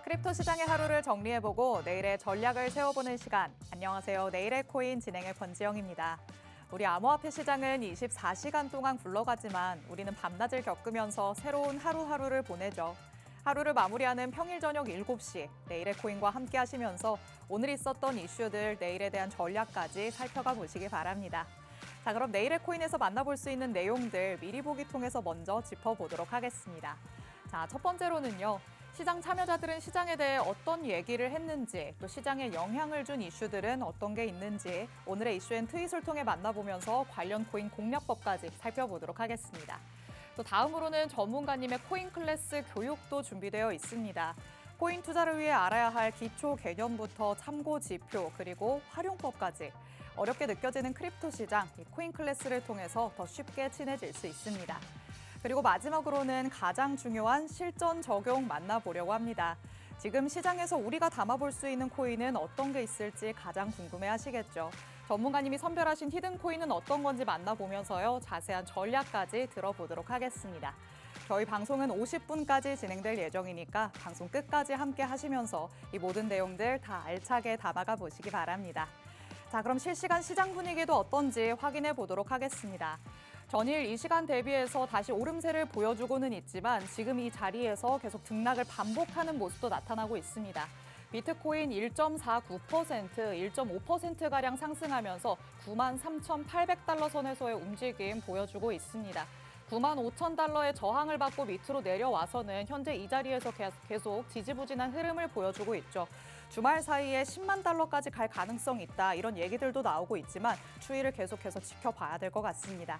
크립토 시장의 하루를 정리해보고 내일의 전략을 세워보는 시간. 안녕하세요. 내일의 코인 진행의 권지영입니다. 우리 암호화폐 시장은 24시간 동안 굴러가지만 우리는 밤낮을 겪으면서 새로운 하루하루를 보내죠. 하루를 마무리하는 평일 저녁 7시, 내일의 코인과 함께 하시면서 오늘 있었던 이슈들, 내일에 대한 전략까지 살펴가 보시기 바랍니다. 자, 그럼 내일의 코인에서 만나볼 수 있는 내용들 미리 보기 통해서 먼저 짚어보도록 하겠습니다. 자, 첫 번째로는요. 시장 참여자들은 시장에 대해 어떤 얘기를 했는지, 또 시장에 영향을 준 이슈들은 어떤 게 있는지 오늘의 이슈앤 트윗을 통해 만나보면서 관련 코인 공략법까지 살펴보도록 하겠습니다. 또 다음으로는 전문가님의 코인 클래스 교육도 준비되어 있습니다. 코인 투자를 위해 알아야 할 기초 개념부터 참고 지표, 그리고 활용법까지 어렵게 느껴지는 크립토 시장, 이 코인 클래스를 통해서 더 쉽게 친해질 수 있습니다. 그리고 마지막으로는 가장 중요한 실전 적용 만나보려고 합니다. 지금 시장에서 우리가 담아볼 수 있는 코인은 어떤 게 있을지 가장 궁금해하시겠죠. 전문가님이 선별하신 히든 코인은 어떤 건지 만나보면서요. 자세한 전략까지 들어보도록 하겠습니다. 저희 방송은 50분까지 진행될 예정이니까 방송 끝까지 함께 하시면서 이 모든 내용들 다 알차게 담아가 보시기 바랍니다. 자, 그럼 실시간 시장 분위기도 어떤지 확인해 보도록 하겠습니다. 전일 이 시간 대비해서 다시 오름세를 보여주고는 있지만 지금 이 자리에서 계속 등락을 반복하는 모습도 나타나고 있습니다. 비트코인 1.49%, 1.5%가량 상승하면서 93,800달러 선에서의 움직임 보여주고 있습니다. 95,000달러의 저항을 받고 밑으로 내려와서는 현재 이 자리에서 계속 지지부진한 흐름을 보여주고 있죠. 주말 사이에 10만 달러까지 갈 가능성이 있다, 이런 얘기들도 나오고 있지만 추이를 계속해서 지켜봐야 될 것 같습니다.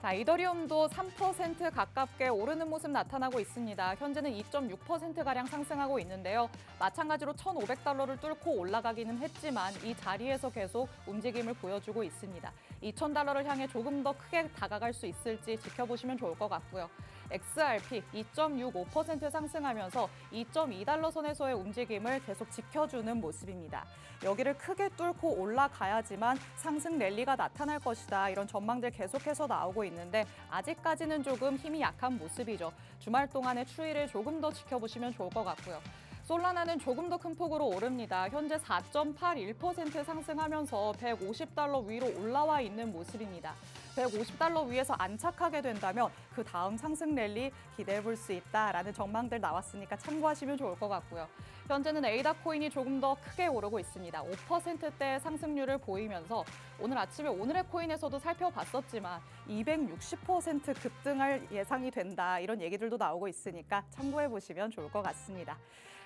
자, 이더리움도 3% 가깝게 오르는 모습 나타나고 있습니다. 현재는 2.6%가량 상승하고 있는데요. 마찬가지로 1,500달러를 뚫고 올라가기는 했지만 이 자리에서 계속 움직임을 보여주고 있습니다. 2,000달러를 향해 조금 더 크게 다가갈 수 있을지 지켜보시면 좋을 것 같고요. XRP 2.65% 상승하면서 2.2달러 선에서의 움직임을 계속 지켜주는 모습입니다. 여기를 크게 뚫고 올라가야지만 상승 랠리가 나타날 것이다, 이런 전망들 계속해서 나오고 있는데 아직까지는 조금 힘이 약한 모습이죠. 주말 동안의 추이를 조금 더 지켜보시면 좋을 것 같고요. 솔라나는 조금 더 큰 폭으로 오릅니다. 현재 4.81% 상승하면서 150달러 위로 올라와 있는 모습입니다. 150달러 위에서 안착하게 된다면 그 다음 상승 랠리 기대해 볼 수 있다라는 전망들 나왔으니까 참고하시면 좋을 것 같고요. 현재는 에이다 코인이 조금 더 크게 오르고 있습니다. 5%대 상승률을 보이면서 오늘 아침에 오늘의 코인에서도 살펴봤었지만 260% 급등할 예상이 된다, 이런 얘기들도 나오고 있으니까 참고해 보시면 좋을 것 같습니다.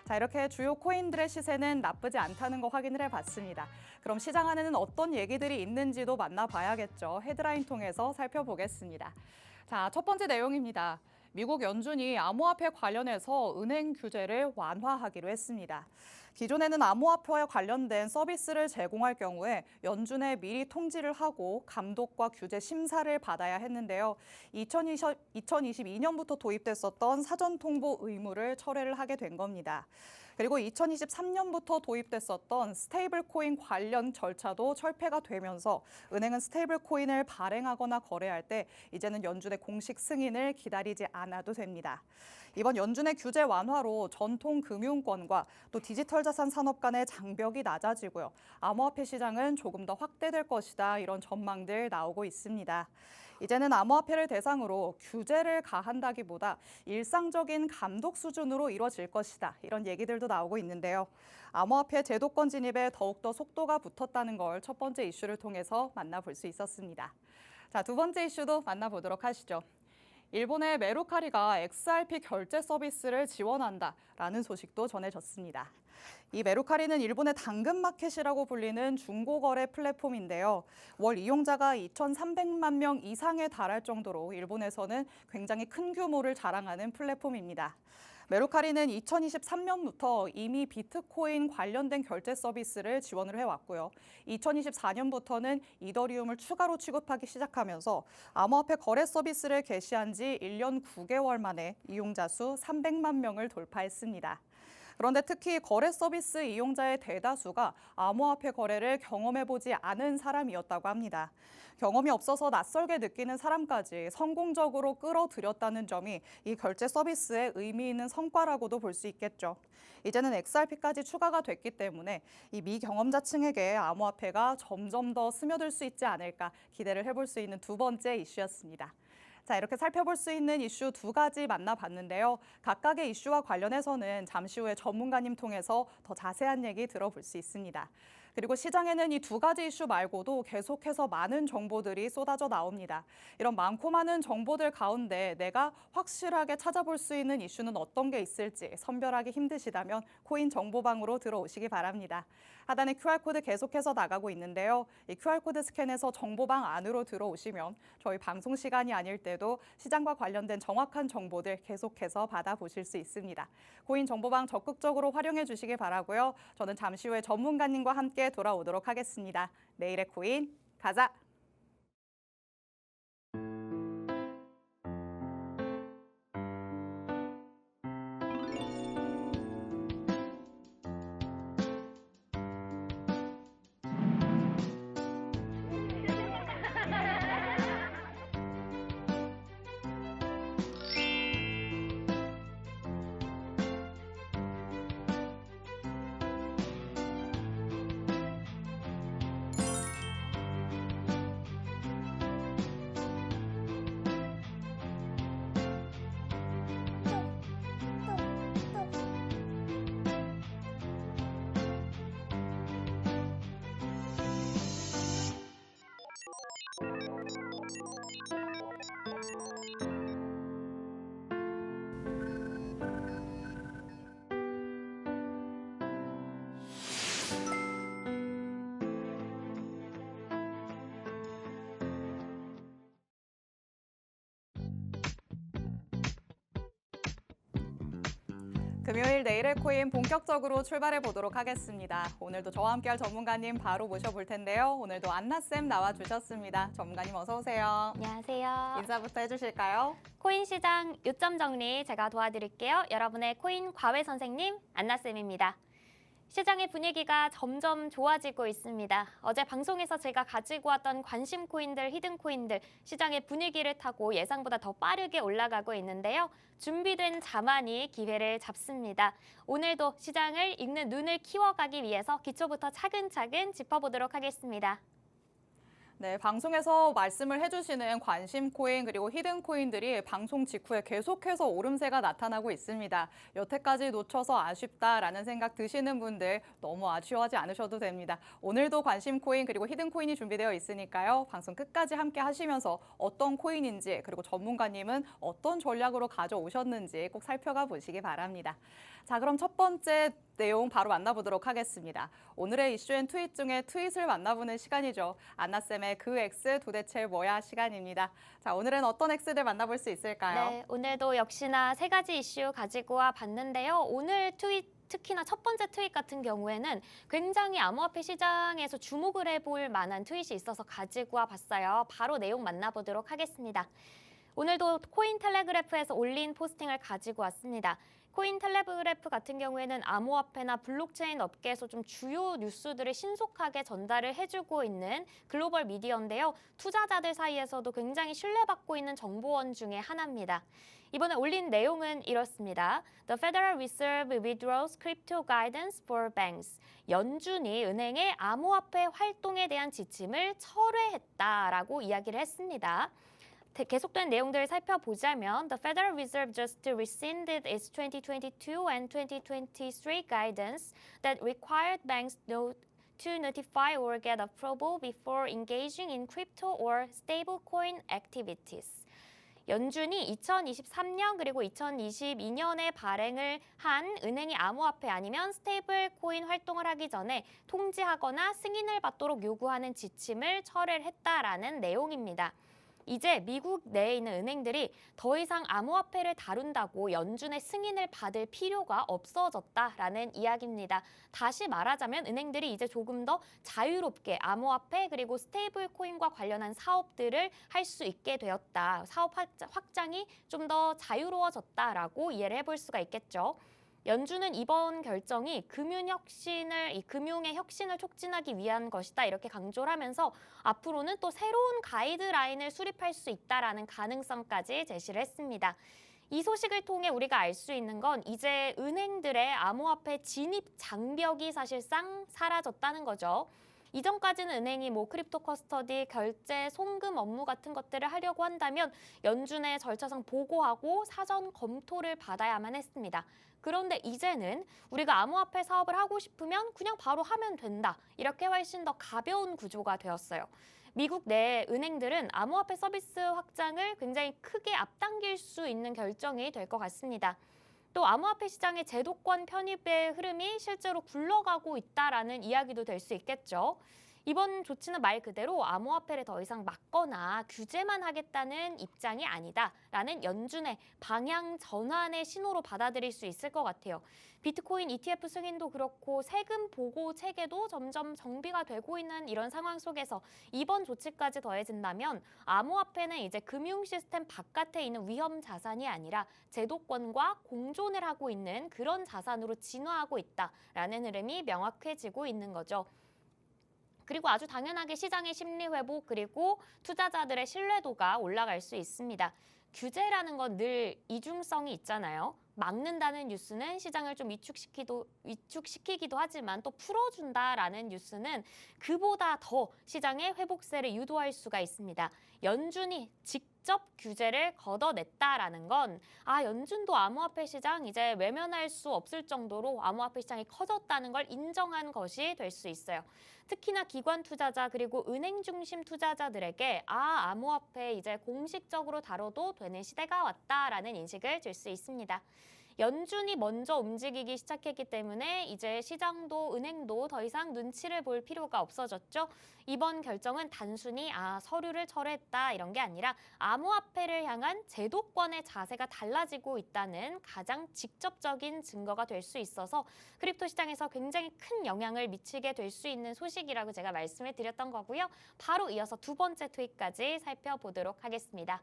자, 이렇게 주요 코인들의 시세는 나쁘지 않다는 거 확인을 해봤습니다. 그럼 시장 안에는 어떤 얘기들이 있는지도 만나봐야겠죠. 헤드라인 통해서 살펴보겠습니다. 자, 첫 번째 내용입니다. 미국 연준이 암호화폐 관련해서 은행 규제를 완화하기로 했습니다. 기존에는 암호화폐와 관련된 서비스를 제공할 경우에 연준에 미리 통지를 하고 감독과 규제 심사를 받아야 했는데요. 2022년부터 도입됐었던 사전 통보 의무를 철회를 하게 된 겁니다. 그리고 2023년부터 도입됐었던 스테이블 코인 관련 절차도 철폐가 되면서 은행은 스테이블 코인을 발행하거나 거래할 때 이제는 연준의 공식 승인을 기다리지 않아도 됩니다. 이번 연준의 규제 완화로 전통 금융권과 또 디지털 자산 산업 간의 장벽이 낮아지고요. 암호화폐 시장은 조금 더 확대될 것이다, 이런 전망들 나오고 있습니다. 이제는 암호화폐를 대상으로 규제를 가한다기보다 일상적인 감독 수준으로 이루어질 것이다, 이런 얘기들도 나오고 있는데요. 암호화폐 제도권 진입에 더욱더 속도가 붙었다는 걸 첫 번째 이슈를 통해서 만나볼 수 있었습니다. 자, 두 번째 이슈도 만나보도록 하시죠. 일본의 메루카리가 XRP 결제 서비스를 지원한다라는 소식도 전해졌습니다. 이 메루카리는 일본의 당근마켓이라고 불리는 중고거래 플랫폼인데요. 월 이용자가 2,300만 명 이상에 달할 정도로 일본에서는 굉장히 큰 규모를 자랑하는 플랫폼입니다. 메루카리는 2023년부터 이미 비트코인 관련된 결제 서비스를 지원을 해왔고요. 2024년부터는 이더리움을 추가로 취급하기 시작하면서 암호화폐 거래 서비스를 개시한 지 1년 9개월 만에 이용자 수 300만 명을 돌파했습니다. 그런데 특히 거래 서비스 이용자의 대다수가 암호화폐 거래를 경험해보지 않은 사람이었다고 합니다. 경험이 없어서 낯설게 느끼는 사람까지 성공적으로 끌어들였다는 점이 이 결제 서비스의 의미 있는 성과라고도 볼 수 있겠죠. 이제는 XRP까지 추가가 됐기 때문에 이 미경험자층에게 암호화폐가 점점 더 스며들 수 있지 않을까 기대를 해볼 수 있는 두 번째 이슈였습니다. 자, 이렇게 살펴볼 수 있는 이슈 두 가지 만나봤는데요. 각각의 이슈와 관련해서는 잠시 후에 전문가님 통해서 더 자세한 얘기 들어볼 수 있습니다. 그리고 시장에는 이 두 가지 이슈 말고도 계속해서 많은 정보들이 쏟아져 나옵니다. 이런 많고 많은 정보들 가운데 내가 확실하게 찾아볼 수 있는 이슈는 어떤 게 있을지 선별하기 힘드시다면 코인 정보방으로 들어오시기 바랍니다. 하단에 QR코드 계속해서 나가고 있는데요. 이 QR코드 스캔해서 정보방 안으로 들어오시면 저희 방송 시간이 아닐 때도 시장과 관련된 정확한 정보들 계속해서 받아보실 수 있습니다. 코인 정보방 적극적으로 활용해 주시기 바라고요. 저는 잠시 후에 전문가님과 함께 돌아오도록 하겠습니다. 내일의 코인 가자! 금요일 내일의 코인 본격적으로 출발해 보도록 하겠습니다. 오늘도 저와 함께할 전문가님 바로 모셔볼 텐데요. 오늘도 안나쌤 나와주셨습니다. 전문가님 어서 오세요. 안녕하세요. 인사부터 해주실까요? 코인 시장 요점 정리 제가 도와드릴게요. 여러분의 코인 과외 선생님 안나쌤입니다. 시장의 분위기가 점점 좋아지고 있습니다. 어제 방송에서 제가 가지고 왔던 관심 코인들, 히든 코인들, 시장의 분위기를 타고 예상보다 더 빠르게 올라가고 있는데요. 준비된 자만이 기회를 잡습니다. 오늘도 시장을 읽는 눈을 키워가기 위해서 기초부터 차근차근 짚어보도록 하겠습니다. 네, 방송에서 말씀을 해주시는 관심 코인 그리고 히든 코인들이 방송 직후에 계속해서 오름세가 나타나고 있습니다. 여태까지 놓쳐서 아쉽다라는 생각 드시는 분들 너무 아쉬워하지 않으셔도 됩니다. 오늘도 관심 코인 그리고 히든 코인이 준비되어 있으니까요. 방송 끝까지 함께 하시면서 어떤 코인인지 그리고 전문가님은 어떤 전략으로 가져오셨는지 꼭 살펴가 보시기 바랍니다. 자, 그럼 첫 번째 내용 바로 만나보도록 하겠습니다. 오늘의 이슈 앤 트윗 중에 트윗을 만나보는 시간이죠. 안나쌤의 그 X 도대체 뭐야 시간입니다. 자, 오늘은 어떤 X들 만나볼 수 있을까요? 네, 오늘도 역시나 세 가지 이슈 가지고 와 봤는데요. 오늘 트윗 특히나 첫 번째 트윗 같은 경우에는 굉장히 암호화폐 시장에서 주목을 해볼 만한 트윗이 있어서 가지고 와 봤어요. 바로 내용 만나보도록 하겠습니다. 오늘도 코인텔레그래프에서 올린 포스팅을 가지고 왔습니다. 코인텔레그래프 같은 경우에는 암호화폐나 블록체인 업계에서 좀 주요 뉴스들을 신속하게 전달을 해주고 있는 글로벌 미디어인데요. 투자자들 사이에서도 굉장히 신뢰받고 있는 정보원 중에 하나입니다. 이번에 올린 내용은 이렇습니다. The Federal Reserve withdraws crypto guidance for banks. 연준이 은행의 암호화폐 활동에 대한 지침을 철회했다라고 이야기를 했습니다. 계속된 내용들을 살펴보자면 The Federal Reserve just rescinded its 2022 and 2023 guidance that required banks to notify or get approval before engaging in crypto or stablecoin activities. 연준이 2023년 그리고 2022년에 발행을 한 은행이 암호화폐 아니면 스테이블 코인 활동을 하기 전에 통지하거나 승인을 받도록 요구하는 지침을 철회를 했다라는 내용입니다. 이제 미국 내에 있는 은행들이 더 이상 암호화폐를 다룬다고 연준의 승인을 받을 필요가 없어졌다라는 이야기입니다. 다시 말하자면 은행들이 이제 조금 더 자유롭게 암호화폐 그리고 스테이블 코인과 관련한 사업들을 할 수 있게 되었다. 사업 확장이 좀 더 자유로워졌다라고 이해를 해볼 수가 있겠죠. 연준은 이번 결정이 금융의 혁신을 촉진하기 위한 것이다 이렇게 강조를 하면서 앞으로는 또 새로운 가이드라인을 수립할 수 있다라는 가능성까지 제시를 했습니다. 이 소식을 통해 우리가 알 수 있는 건 이제 은행들의 암호화폐 진입 장벽이 사실상 사라졌다는 거죠. 이전까지는 은행이 크립토 커스터디, 결제, 송금 업무 같은 것들을 하려고 한다면 연준에 절차상 보고하고 사전 검토를 받아야만 했습니다. 그런데 이제는 우리가 암호화폐 사업을 하고 싶으면 그냥 바로 하면 된다. 이렇게 훨씬 더 가벼운 구조가 되었어요. 미국 내 은행들은 암호화폐 서비스 확장을 굉장히 크게 앞당길 수 있는 결정이 될 것 같습니다. 또 암호화폐 시장의 제도권 편입의 흐름이 실제로 굴러가고 있다라는 이야기도 될 수 있겠죠. 이번 조치는 말 그대로 암호화폐를 더 이상 막거나 규제만 하겠다는 입장이 아니다라는 연준의 방향 전환의 신호로 받아들일 수 있을 것 같아요. 비트코인 ETF 승인도 그렇고 세금 보고 체계도 점점 정비가 되고 있는 이런 상황 속에서 이번 조치까지 더해진다면 암호화폐는 이제 금융 시스템 바깥에 있는 위험 자산이 아니라 제도권과 공존을 하고 있는 그런 자산으로 진화하고 있다라는 흐름이 명확해지고 있는 거죠. 그리고 아주 당연하게 시장의 심리 회복 그리고 투자자들의 신뢰도가 올라갈 수 있습니다. 규제라는 건 늘 이중성이 있잖아요. 막는다는 뉴스는 시장을 좀 위축시키기도 하지만 또 풀어준다라는 뉴스는 그보다 더 시장의 회복세를 유도할 수가 있습니다. 연준이 직접 규제를 걷어냈다라는 건 연준도 암호화폐 시장 이제 외면할 수 없을 정도로 암호화폐 시장이 커졌다는 걸 인정한 것이 될 수 있어요. 특히나 기관 투자자 그리고 은행 중심 투자자들에게 암호화폐 이제 공식적으로 다뤄도 되는 시대가 왔다라는 인식을 줄 수 있습니다. 연준이 먼저 움직이기 시작했기 때문에 이제 시장도 은행도 더 이상 눈치를 볼 필요가 없어졌죠. 이번 결정은 단순히 서류를 철회했다 이런 게 아니라 암호화폐를 향한 제도권의 자세가 달라지고 있다는 가장 직접적인 증거가 될 수 있어서 크립토 시장에서 굉장히 큰 영향을 미치게 될 수 있는 소식이라고 제가 말씀을 드렸던 거고요. 바로 이어서 두 번째 트윗까지 살펴보도록 하겠습니다.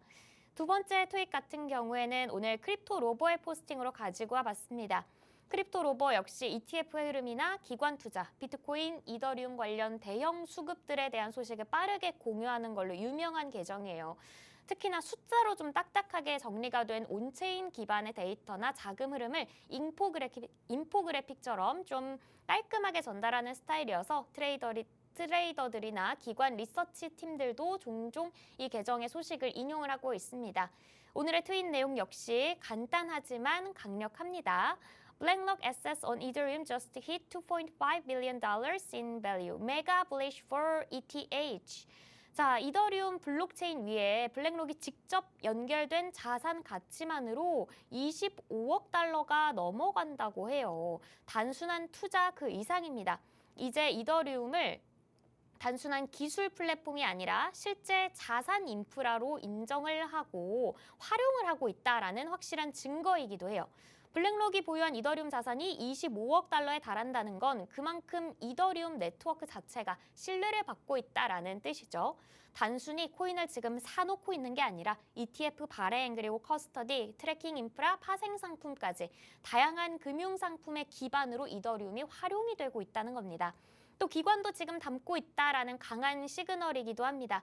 두 번째 트윗 같은 경우에는 오늘 크립토 로버의 포스팅으로 가지고 와봤습니다. 크립토 로버 역시 ETF의 흐름이나 기관 투자, 비트코인, 이더리움 관련 대형 수급들에 대한 소식을 빠르게 공유하는 걸로 유명한 계정이에요. 특히나 숫자로 좀 딱딱하게 정리가 된 온체인 기반의 데이터나 자금 흐름을 인포그래픽처럼 좀 깔끔하게 전달하는 스타일이어서 트레이더들이나 기관 리서치 팀들도 종종 이 계정의 소식을 인용을 하고 있습니다. 오늘의 트윗 내용 역시 간단하지만 강력합니다. BlackRock assets on Ethereum just hit $2.5 billion in value. Mega bullish for ETH. 자, 이더리움 블록체인 위에 블랙록이 직접 연결된 자산 가치만으로 25억 달러가 넘어간다고 해요. 단순한 투자 그 이상입니다. 이제 이더리움을 단순한 기술 플랫폼이 아니라 실제 자산 인프라로 인정을 하고 활용을 하고 있다라는 확실한 증거이기도 해요. 블랙록이 보유한 이더리움 자산이 25억 달러에 달한다는 건 그만큼 이더리움 네트워크 자체가 신뢰를 받고 있다라는 뜻이죠. 단순히 코인을 지금 사놓고 있는 게 아니라 ETF 발행 그리고 커스터디, 트래킹 인프라, 파생 상품까지 다양한 금융 상품의 기반으로 이더리움이 활용이 되고 있다는 겁니다. 또 기관도 지금 담고 있다라는 강한 시그널이기도 합니다.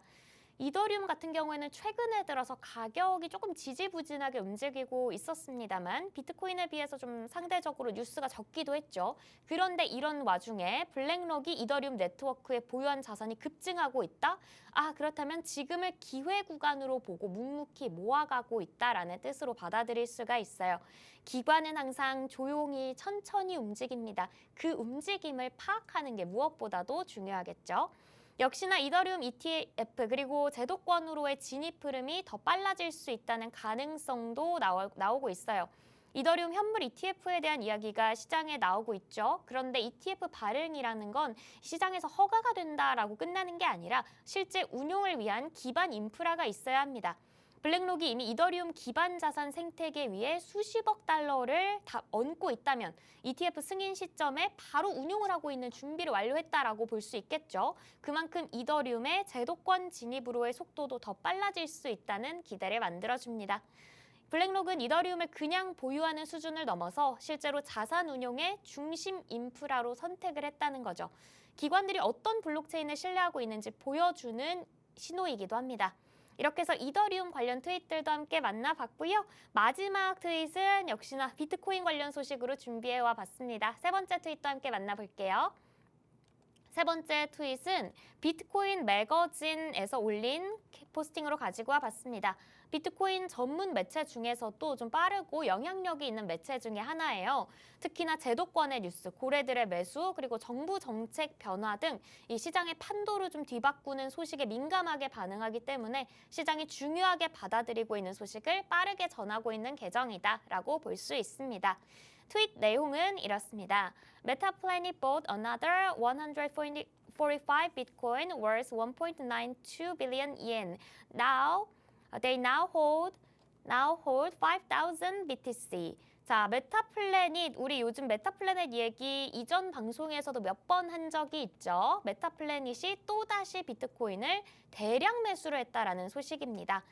이더리움 같은 경우에는 최근에 들어서 가격이 조금 지지부진하게 움직이고 있었습니다만 비트코인에 비해서 좀 상대적으로 뉴스가 적기도 했죠. 그런데 이런 와중에 블랙록이 이더리움 네트워크에 보유한 자산이 급증하고 있다? 그렇다면 지금을 기회 구간으로 보고 묵묵히 모아가고 있다라는 뜻으로 받아들일 수가 있어요. 기관은 항상 조용히 천천히 움직입니다. 그 움직임을 파악하는 게 무엇보다도 중요하겠죠. 역시나 이더리움 ETF 그리고 제도권으로의 진입 흐름이 더 빨라질 수 있다는 가능성도 나오고 있어요. 이더리움 현물 ETF에 대한 이야기가 시장에 나오고 있죠. 그런데 ETF 발행이라는 건 시장에서 허가가 된다라고 끝나는 게 아니라 실제 운용을 위한 기반 인프라가 있어야 합니다. 블랙록이 이미 이더리움 기반 자산 생태계 위에 수십억 달러를 다 얹고 있다면 ETF 승인 시점에 바로 운용을 하고 있는 준비를 완료했다라고 볼 수 있겠죠. 그만큼 이더리움의 제도권 진입으로의 속도도 더 빨라질 수 있다는 기대를 만들어줍니다. 블랙록은 이더리움을 그냥 보유하는 수준을 넘어서 실제로 자산 운용의 중심 인프라로 선택을 했다는 거죠. 기관들이 어떤 블록체인을 신뢰하고 있는지 보여주는 신호이기도 합니다. 이렇게 해서 이더리움 관련 트윗들도 함께 만나봤고요. 마지막 트윗은 역시나 비트코인 관련 소식으로 준비해와 봤습니다. 세 번째 트윗도 함께 만나볼게요. 세 번째 트윗은 비트코인 매거진에서 올린 포스팅으로 가지고 와봤습니다. 비트코인 전문 매체 중에서도 좀 빠르고 영향력이 있는 매체 중에 하나예요. 특히나 제도권의 뉴스, 고래들의 매수, 그리고 정부 정책 변화 등 이 시장의 판도를 좀 뒤바꾸는 소식에 민감하게 반응하기 때문에 시장이 중요하게 받아들이고 있는 소식을 빠르게 전하고 있는 계정이다라고 볼 수 있습니다. 트윗 내용은 이렇습니다. Meta Planet bought another 145 Bitcoin worth 1.92 billion yen. They now hold 5,000 BTC. 자, 메타플래닛, 우리 요즘 메타플래닛 얘기 이전 방송에서도 몇 번 한 적이 있죠. 메타플래닛이 또다시 비트코인을 대량 매수를 했다라는 소식입니다.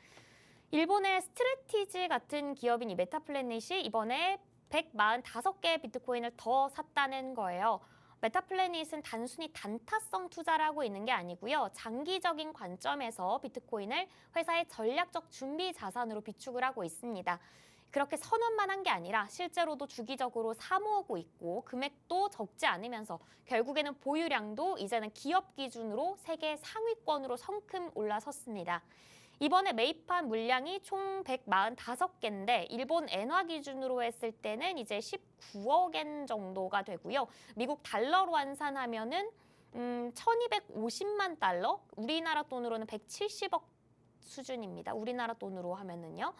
일본의 스트레티지 같은 기업인 이 메타플래닛이 이번에 145개의 비트코인을 더 샀다는 거예요. 메타플래닛은 단순히 단타성 투자를 하고 있는 게 아니고요. 장기적인 관점에서 비트코인을 회사의 전략적 준비 자산으로 비축을 하고 있습니다. 그렇게 선언만 한 게 아니라 실제로도 주기적으로 사모으고 있고 금액도 적지 않으면서 결국에는 보유량도 이제는 기업 기준으로 세계 상위권으로 성큼 올라섰습니다. 이번에 매입한 물량이 총 145개인데 일본 엔화 기준으로 했을 때는 이제 19억 엔 정도가 되고요. 미국 달러로 환산하면은 1,250만 달러, 우리나라 돈으로는 170억 수준입니다. 우리나라 돈으로 하면은요.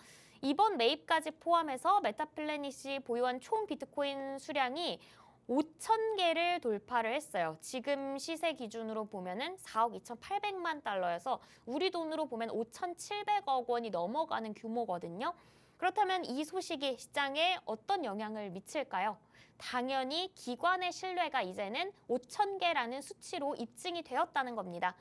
이번 매입까지 포함해서 메타플래닛이 보유한 총 비트코인 수량이 5,000개를 돌파를 했어요. 지금 시세 기준으로 보면은 4억 2,800만 달러여서 우리 돈으로 보면 5,700억 원이 넘어가는 규모거든요. 그렇다면 이 소식이 시장에 어떤 영향을 미칠까요? 당연히 기관의 신뢰가 이제는 5,000개라는 수치로 입증이 되었다는 겁니다.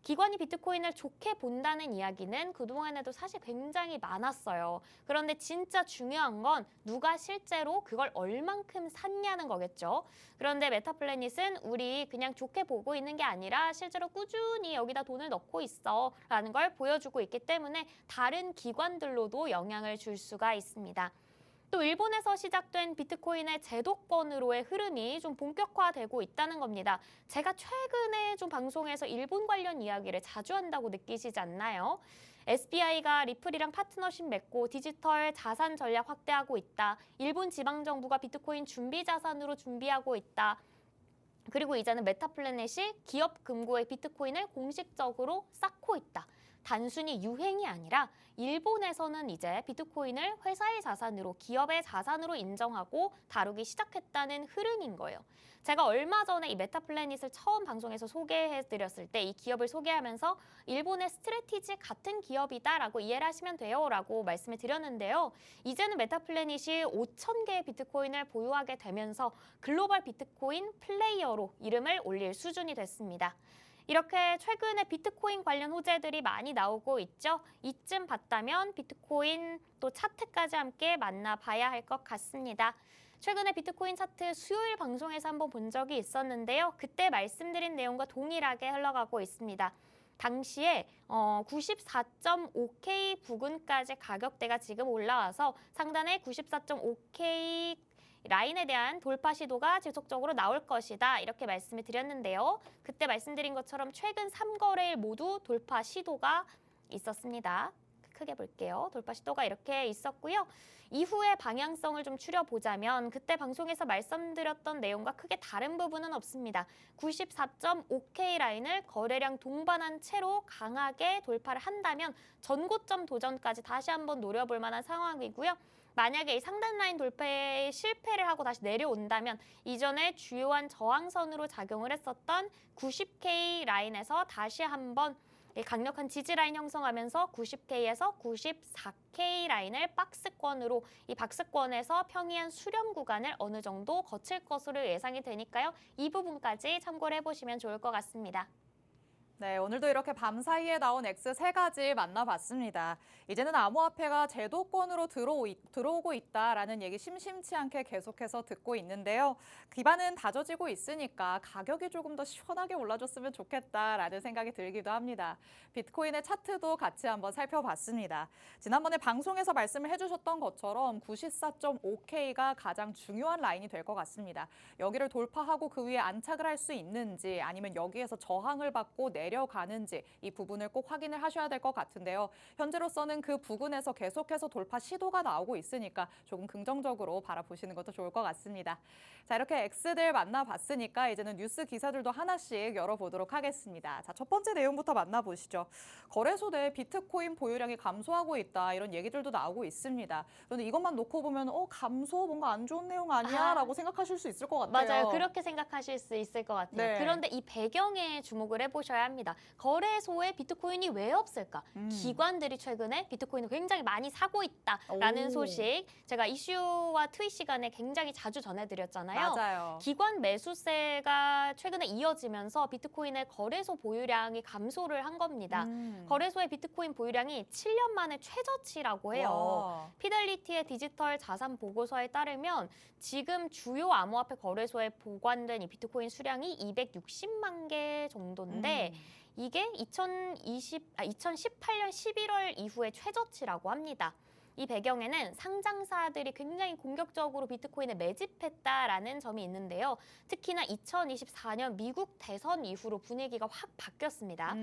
기관이 비트코인을 좋게 본다는 이야기는 그동안에도 사실 굉장히 많았어요. 그런데 진짜 중요한 건 누가 실제로 그걸 얼만큼 샀냐는 거겠죠. 그런데 메타플래닛은 우리 그냥 좋게 보고 있는 게 아니라 실제로 꾸준히 여기다 돈을 넣고 있어 라는 걸 보여주고 있기 때문에 다른 기관들로도 영향을 줄 수가 있습니다. 또 일본에서 시작된 비트코인의 제도권으로의 흐름이 좀 본격화되고 있다는 겁니다. 제가 최근에 좀 방송에서 일본 관련 이야기를 자주 한다고 느끼시지 않나요? SBI가 리플이랑 파트너십 맺고 디지털 자산 전략 확대하고 있다. 일본 지방정부가 비트코인 준비 자산으로 준비하고 있다. 그리고 이제는 메타플래닛이 기업 금고에 비트코인을 공식적으로 쌓고 있다. 단순히 유행이 아니라 일본에서는 이제 비트코인을 회사의 자산으로, 기업의 자산으로 인정하고 다루기 시작했다는 흐름인 거예요. 제가 얼마 전에 이 메타플래닛을 처음 방송에서 소개해드렸을 때 이 기업을 소개하면서 일본의 스트레티지 같은 기업이다라고 이해를 하시면 돼요라고 말씀을 드렸는데요. 이제는 메타플래닛이 5,000개의 비트코인을 보유하게 되면서 글로벌 비트코인 플레이어로 이름을 올릴 수준이 됐습니다. 이렇게 최근에 비트코인 관련 호재들이 많이 나오고 있죠. 이쯤 봤다면 비트코인 또 차트까지 함께 만나봐야 할 것 같습니다. 최근에 비트코인 차트 수요일 방송에서 한번 본 적이 있었는데요. 그때 말씀드린 내용과 동일하게 흘러가고 있습니다. 당시에 94.5K 부근까지 가격대가 지금 올라와서 상단에 94.5K 라인에 대한 돌파 시도가 지속적으로 나올 것이다 이렇게 말씀을 드렸는데요. 그때 말씀드린 것처럼 최근 3거래일 모두 돌파 시도가 있었습니다. 크게 볼게요. 돌파 시도가 이렇게 있었고요. 이후의 방향성을 좀 추려보자면 그때 방송에서 말씀드렸던 내용과 크게 다른 부분은 없습니다. 94.5K 라인을 거래량 동반한 채로 강하게 돌파를 한다면 전고점 도전까지 다시 한번 노려볼 만한 상황이고요. 만약에 이 상단 라인 돌파에 실패를 하고 다시 내려온다면 이전에 주요한 저항선으로 작용을 했었던 90K 라인에서 다시 한번 강력한 지지 라인 형성하면서 90K에서 94K 라인을 박스권으로 이 박스권에서 평이한 수렴 구간을 어느 정도 거칠 것으로 예상이 되니까요. 이 부분까지 참고를 해보시면 좋을 것 같습니다. 네, 오늘도 이렇게 밤 사이에 나온 X 세 가지 만나봤습니다. 이제는 암호화폐가 제도권으로 들어오고 있다라는 얘기 심심치 않게 계속해서 듣고 있는데요. 기반은 다져지고 있으니까 가격이 조금 더 시원하게 올라줬으면 좋겠다라는 생각이 들기도 합니다. 비트코인의 차트도 같이 한번 살펴봤습니다. 지난번에 방송에서 말씀을 해주셨던 것처럼 94.5K가 가장 중요한 라인이 될 것 같습니다. 여기를 돌파하고 그 위에 안착을 할 수 있는지 아니면 여기에서 저항을 받고 내려가는지 이 부분을 꼭 확인을 하셔야 될 것 같은데요. 현재로서는 그 부근에서 계속해서 돌파 시도가 나오고 있으니까 조금 긍정적으로 바라보시는 것도 좋을 것 같습니다. 자, 이렇게 X들 만나봤으니까 이제는 뉴스 기사들도 하나씩 열어보도록 하겠습니다. 자, 첫 번째 내용부터 만나보시죠. 거래소 내 비트코인 보유량이 감소하고 있다 이런 얘기들도 나오고 있습니다. 그런데 이것만 놓고 보면 감소 뭔가 안 좋은 내용 아니야? 라고 생각하실 수 있을 것 같아요. 맞아요. 그렇게 생각하실 수 있을 것 같아요. 네. 그런데 이 배경에 주목을 해보셔야 합니다. 거래소에 비트코인이 왜 없을까? 기관들이 최근에 비트코인을 굉장히 많이 사고 있다라는 오. 소식 제가 이슈와 트윗 시간에 굉장히 자주 전해드렸잖아요. 맞아요. 기관 매수세가 최근에 이어지면서 비트코인의 거래소 보유량이 감소를 한 겁니다. 거래소의 비트코인 보유량이 7년 만에 최저치라고 해요. 와. 피델리티의 디지털 자산 보고서에 따르면 지금 주요 암호화폐 거래소에 보관된 이 비트코인 수량이 260만 개 정도인데 이게 2018년 11월 이후의 최저치라고 합니다. 이 배경에는 상장사들이 굉장히 공격적으로 비트코인에 매집했다라는 점이 있는데요. 특히나 2024년 미국 대선 이후로 분위기가 확 바뀌었습니다.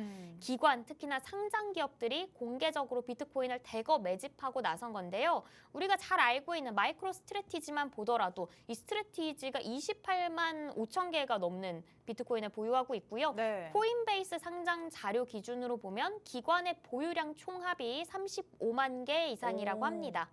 기관, 특히나 상장 기업들이 공개적으로 비트코인을 대거 매집하고 나선 건데요. 우리가 잘 알고 있는 마이크로 스트래티지만 보더라도 이 스트래티지가 28만 5천 개가 넘는 비트코인을 보유하고 있고요. 네. 코인베이스 상장 자료 기준으로 보면 기관의 보유량 총합이 35만 개 이상이라고 합니다.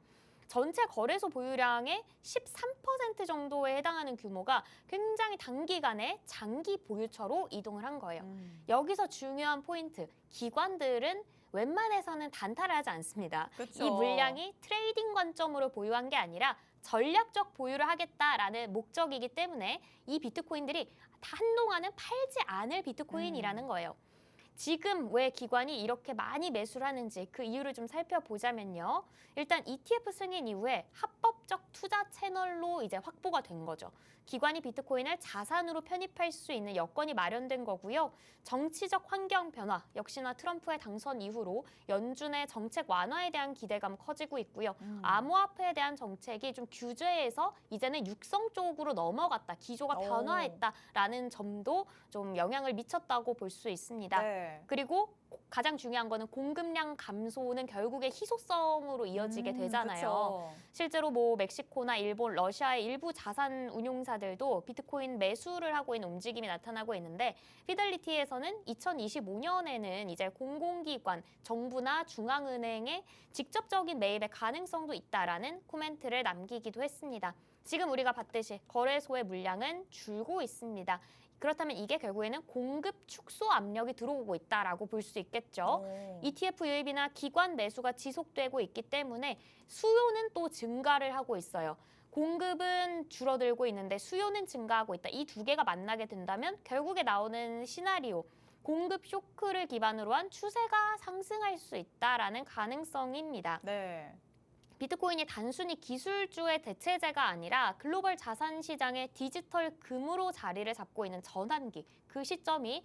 전체 거래소 보유량의 13% 정도에 해당하는 규모가 굉장히 단기간에 장기 보유처로 이동을 한 거예요. 여기서 중요한 포인트, 기관들은 웬만해서는 단타를 하지 않습니다. 그쵸. 이 물량이 트레이딩 관점으로 보유한 게 아니라 전략적 보유를 하겠다라는 목적이기 때문에 이 비트코인들이 한동안은 팔지 않을 비트코인이라는 거예요. 지금 왜 기관이 이렇게 많이 매수를 하는지 그 이유를 좀 살펴보자면요. 일단 ETF 승인 이후에 합법적 투자 채널로 이제 확보가 된 거죠. 기관이 비트코인을 자산으로 편입할 수 있는 여건이 마련된 거고요. 정치적 환경 변화, 역시나 트럼프의 당선 이후로 연준의 정책 완화에 대한 기대감 커지고 있고요. 암호화폐에 대한 정책이 좀 규제에서 이제는 육성 쪽으로 넘어갔다, 기조가 변화했다라는 점도 좀 영향을 미쳤다고 볼 수 있습니다. 네. 그리고 가장 중요한 거는 공급량 감소는 결국에 희소성으로 이어지게 되잖아요. 그쵸. 실제로 뭐 멕시코나 일본, 러시아의 일부 자산 운용사들도 비트코인 매수를 하고 있는 움직임이 나타나고 있는데 피델리티에서는 2025년에는 이제 공공기관, 정부나 중앙은행의 직접적인 매입의 가능성도 있다라는 코멘트를 남기기도 했습니다. 지금 우리가 봤듯이 거래소의 물량은 줄고 있습니다. 그렇다면 이게 결국에는 공급 축소 압력이 들어오고 있다라고 볼 수 있겠죠. ETF 유입이나 기관 매수가 지속되고 있기 때문에 수요는 또 증가를 하고 있어요. 공급은 줄어들고 있는데 수요는 증가하고 있다. 이 두 개가 만나게 된다면 결국에 나오는 시나리오, 공급 쇼크를 기반으로 한 추세가 상승할 수 있다라는 가능성입니다. 네. 비트코인이 단순히 기술주의 대체제가 아니라 글로벌 자산 시장의 디지털 금으로 자리를 잡고 있는 전환기, 그 시점이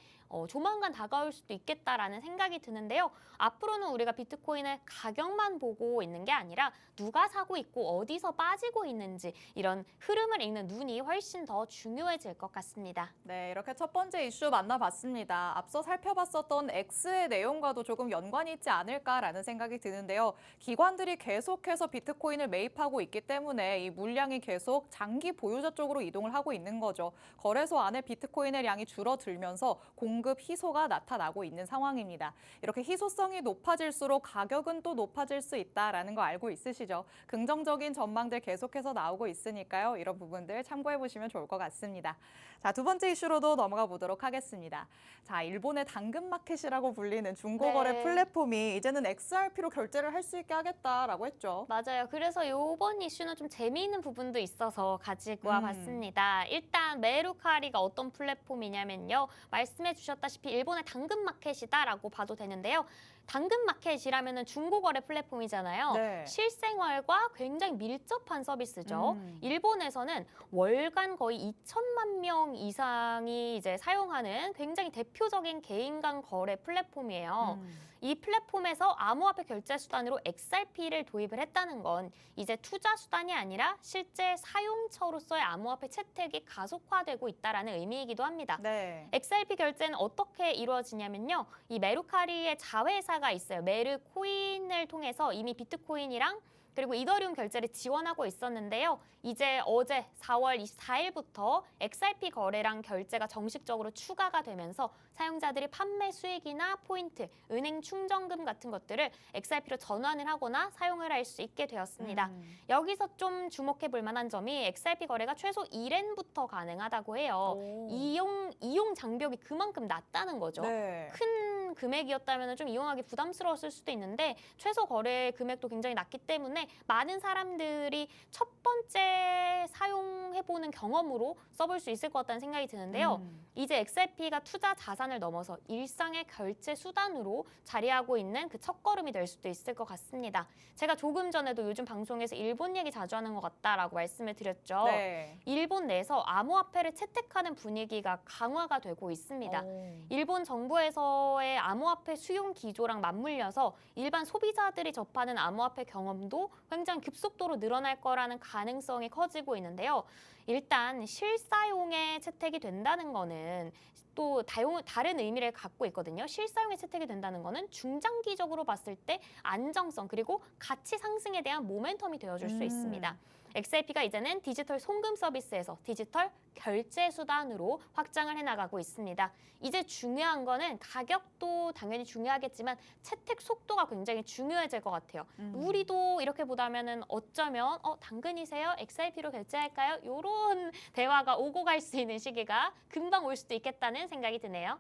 조만간 다가올 수도 있겠다라는 생각이 드는데요. 앞으로는 우리가 비트코인의 가격만 보고 있는 게 아니라 누가 사고 있고 어디서 빠지고 있는지 이런 흐름을 읽는 눈이 훨씬 더 중요해질 것 같습니다. 네, 이렇게 첫 번째 이슈 만나봤습니다. 앞서 살펴봤었던 X의 내용과도 조금 연관이 있지 않을까라는 생각이 드는데요. 기관들이 계속해서 비트코인을 매입하고 있기 때문에 이 물량이 계속 장기 보유자 쪽으로 이동을 하고 있는 거죠. 거래소 안에 비트코인의 양이 줄어들면서 공급 희소가 나타나고 있는 상황입니다. 이렇게 희소성이 높아질수록 가격은 또 높아질 수 있다라는 거 알고 있으시죠? 긍정적인 전망들 계속해서 나오고 있으니까요. 이런 부분들 참고해 보시면 좋을 것 같습니다. 자, 두 번째 이슈로도 넘어가 보도록 하겠습니다. 자, 일본의 당근마켓이라고 불리는 중고거래 네. 플랫폼이 이제는 XRP로 결제를 할 수 있게 하겠다라고 했죠. 맞아요. 그래서 이번 이슈는 좀 재미있는 부분도 있어서 가지고 와봤습니다. 일단 메루카리가 어떤 플랫폼이냐면요. 말씀해 주셨다시피 일본의 당근마켓이다라고 봐도 되는데요. 당근마켓이라면 중고거래 플랫폼이잖아요. 네. 실생활과 굉장히 밀접한 서비스죠. 일본에서는 월간 거의 2천만 명 이상이 이제 사용하는 굉장히 대표적인 개인 간 거래 플랫폼이에요. 이 플랫폼에서 암호화폐 결제 수단으로 XRP를 도입을 했다는 건 이제 투자 수단이 아니라 실제 사용처로서의 암호화폐 채택이 가속화되고 있다는 의미이기도 합니다. 네. XRP 결제는 어떻게 이루어지냐면요. 이 메루카리의 자회사가 있어요. 메르코인을 통해서 이미 비트코인이랑 그리고 이더리움 결제를 지원하고 있었는데요. 이제 어제 4월 24일부터 XRP 거래량 결제가 정식적으로 추가가 되면서 사용자들이 판매 수익이나 포인트, 은행 충전금 같은 것들을 XRP로 전환을 하거나 사용을 할 수 있게 되었습니다. 여기서 좀 주목해 볼 만한 점이 XRP 거래가 최소 1엔부터 가능하다고 해요. 오. 이용 장벽이 그만큼 낮다는 거죠. 네. 큰 금액이었다면 좀 이용하기 부담스러웠을 수도 있는데 최소 거래 금액도 굉장히 낮기 때문에 많은 사람들이 첫 번째 사용해보는 경험으로 써볼 수 있을 것 같다는 생각이 드는데요. 이제 XRP가 투자 자산을 넘어서 일상의 결제 수단으로 자리하고 있는 그 첫걸음이 될 수도 있을 것 같습니다. 제가 조금 전에도 요즘 방송에서 일본 얘기 자주 하는 것 같다라고 말씀을 드렸죠. 네. 일본 내에서 암호화폐를 채택하는 분위기가 강화가 되고 있습니다. 일본 정부에서의 암호화폐 수용 기조랑 맞물려서 일반 소비자들이 접하는 암호화폐 경험도 굉장히 급속도로 늘어날 거라는 가능성이 커지고 있는데요. 일단 실사용에 채택이 된다는 거는 또 다른 의미를 갖고 있거든요. 실사용에 채택이 된다는 거는 중장기적으로 봤을 때 안정성 그리고 가치 상승에 대한 모멘텀이 되어줄 수 있습니다. XRP가 이제는 디지털 송금 서비스에서 디지털 결제 수단으로 확장을 해나가고 있습니다. 이제 중요한 거는 가격도 당연히 중요하겠지만 채택 속도가 굉장히 중요해질 것 같아요. 우리도 이렇게 보다면은 어쩌면 당근이세요? XRP로 결제할까요? 이런 대화가 오고 갈 수 있는 시기가 금방 올 수도 있겠다는 생각이 드네요.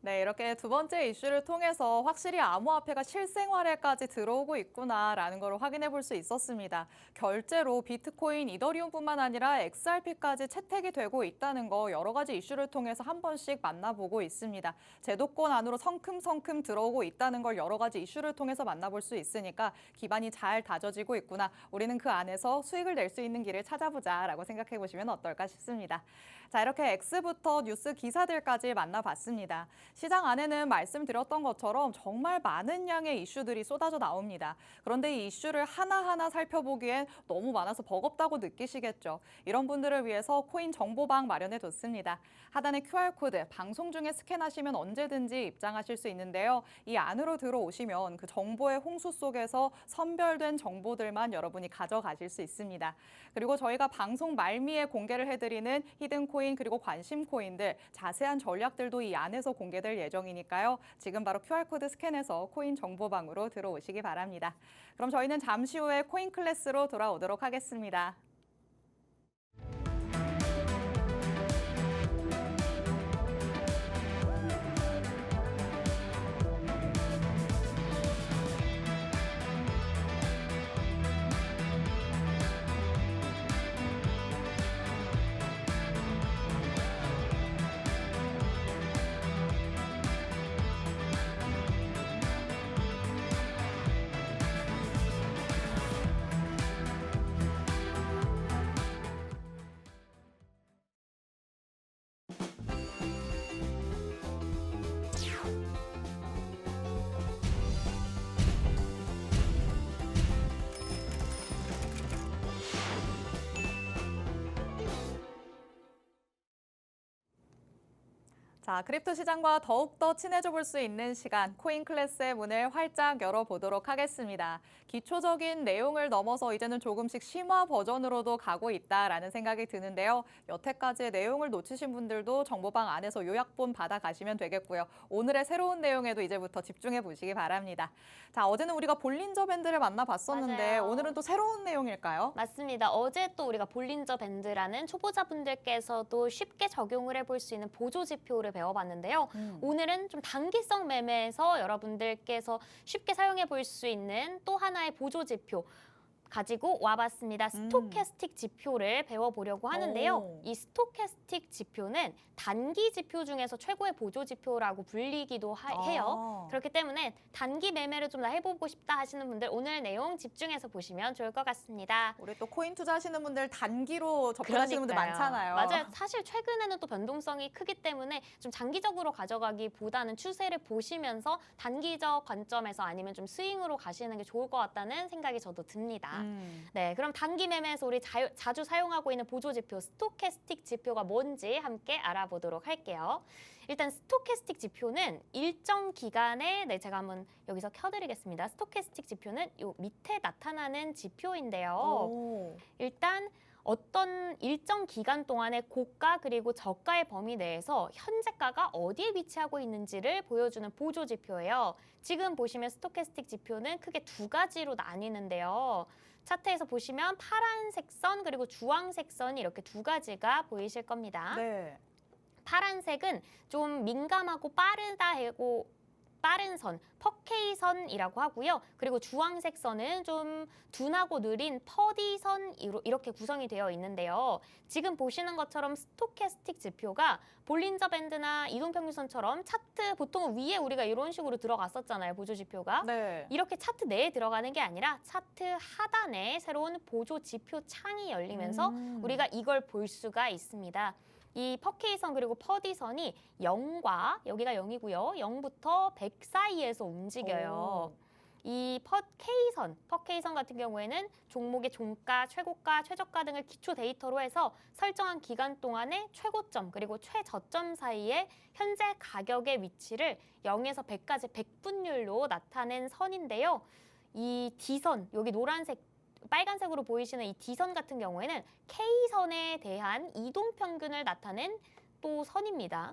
네, 이렇게 두 번째 이슈를 통해서 확실히 암호화폐가 실생활에까지 들어오고 있구나라는 걸 확인해 볼 수 있었습니다. 결제로 비트코인, 이더리움뿐만 아니라 XRP까지 채택이 되고 있다는 거 여러 가지 이슈를 통해서 한 번씩 만나보고 있습니다. 제도권 안으로 성큼성큼 들어오고 있다는 걸 여러 가지 이슈를 통해서 만나볼 수 있으니까 기반이 잘 다져지고 있구나. 우리는 그 안에서 수익을 낼 수 있는 길을 찾아보자라고 생각해 보시면 어떨까 싶습니다. 자, 이렇게 X부터 뉴스 기사들까지 만나봤습니다. 시장 안에는 말씀드렸던 것처럼 정말 많은 양의 이슈들이 쏟아져 나옵니다. 그런데 이 이슈를 하나하나 살펴보기엔 너무 많아서 버겁다고 느끼시겠죠. 이런 분들을 위해서 코인 정보방 마련해뒀습니다. 하단에 QR코드, 방송 중에 스캔하시면 언제든지 입장하실 수 있는데요. 이 안으로 들어오시면 그 정보의 홍수 속에서 선별된 정보들만 여러분이 가져가실 수 있습니다. 그리고 저희가 방송 말미에 공개를 해드리는 히든 코인 그리고 관심 코인들 자세한 전략들도 이 안에서 공개될 예정이니까요. 지금 바로 QR코드 스캔해서 코인 정보방으로 들어오시기 바랍니다. 그럼 저희는 잠시 후에 코인 클래스로 돌아오도록 하겠습니다. 자, 크립토 시장과 더욱더 친해져 볼 수 있는 시간, 코인 클래스의 문을 활짝 열어보도록 하겠습니다. 기초적인 내용을 넘어서 이제는 조금씩 심화 버전으로도 가고 있다라는 생각이 드는데요. 여태까지의 내용을 놓치신 분들도 정보방 안에서 요약본 받아가시면 되겠고요. 오늘의 새로운 내용에도 이제부터 집중해 보시기 바랍니다. 자, 어제는 우리가 볼린저 밴드를 만나봤었는데 맞아요. 오늘은 또 새로운 내용일까요? 맞습니다. 어제 또 우리가 볼린저 밴드라는 초보자분들께서도 쉽게 적용을 해볼 수 있는 보조 지표를 배워봤는데요. 오늘은 좀 단기성 매매에서 여러분들께서 쉽게 사용해 볼 수 있는 또 하나의 보조 지표, 가지고 와봤습니다. 스토캐스틱 지표를 배워보려고 하는데요. 오. 이 스토캐스틱 지표는 단기 지표 중에서 최고의 보조 지표라고 불리기도 해요. 그렇기 때문에 단기 매매를 좀 더 해보고 싶다 하시는 분들 오늘 내용 집중해서 보시면 좋을 것 같습니다. 우리 또 코인 투자하시는 분들 단기로 접근하시는 분들 많잖아요. 맞아요. 사실 최근에는 또 변동성이 크기 때문에 좀 장기적으로 가져가기보다는 추세를 보시면서 단기적 관점에서 아니면 좀 스윙으로 가시는 게 좋을 것 같다는 생각이 저도 듭니다. 네, 그럼 단기 매매에서 우리 자주 사용하고 있는 보조 지표 스토캐스틱 지표가 뭔지 함께 알아보도록 할게요. 일단 스토캐스틱 지표는 일정 기간에 제가 한번 여기서 켜드리겠습니다. 스토캐스틱 지표는 요 밑에 나타나는 지표인데요. 오. 일단 어떤 일정 기간 동안의 고가 그리고 저가의 범위 내에서 현재가가 어디에 위치하고 있는지를 보여주는 보조 지표예요. 지금 보시면 스토캐스틱 지표는 크게 두 가지로 나뉘는데요. 차트에서 보시면 파란색 선 그리고 주황색 선이 이렇게 두 가지가 보이실 겁니다. 네. 파란색은 좀 민감하고 빠른 선, 퍼케이선이라고 하고요. 그리고 주황색 선은 좀 둔하고 느린 퍼디선 이렇게 구성이 되어 있는데요. 지금 보시는 것처럼 스토캐스틱 지표가 볼린저 밴드나 이동평균선처럼 차트 보통 위에 우리가 이런 식으로 들어갔었잖아요. 보조 지표가. 네. 이렇게 차트 내에 들어가는 게 아니라 차트 하단에 새로운 보조 지표 창이 열리면서 우리가 이걸 볼 수가 있습니다. 이 퍼케이선 그리고 퍼디선이 0과 여기가 0이고요. 0부터 100 사이에서 움직여요. 이 퍼케이선 같은 경우에는 종목의 종가, 최고가, 최저가 등을 기초 데이터로 해서 설정한 기간 동안의 최고점 그리고 최저점 사이에 현재 가격의 위치를 0에서 100까지 백분율로 나타낸 선인데요. 이 D선, 여기 빨간색으로 보이시는 이 D선 같은 경우에는 K선에 대한 이동평균을 나타낸 또 선입니다.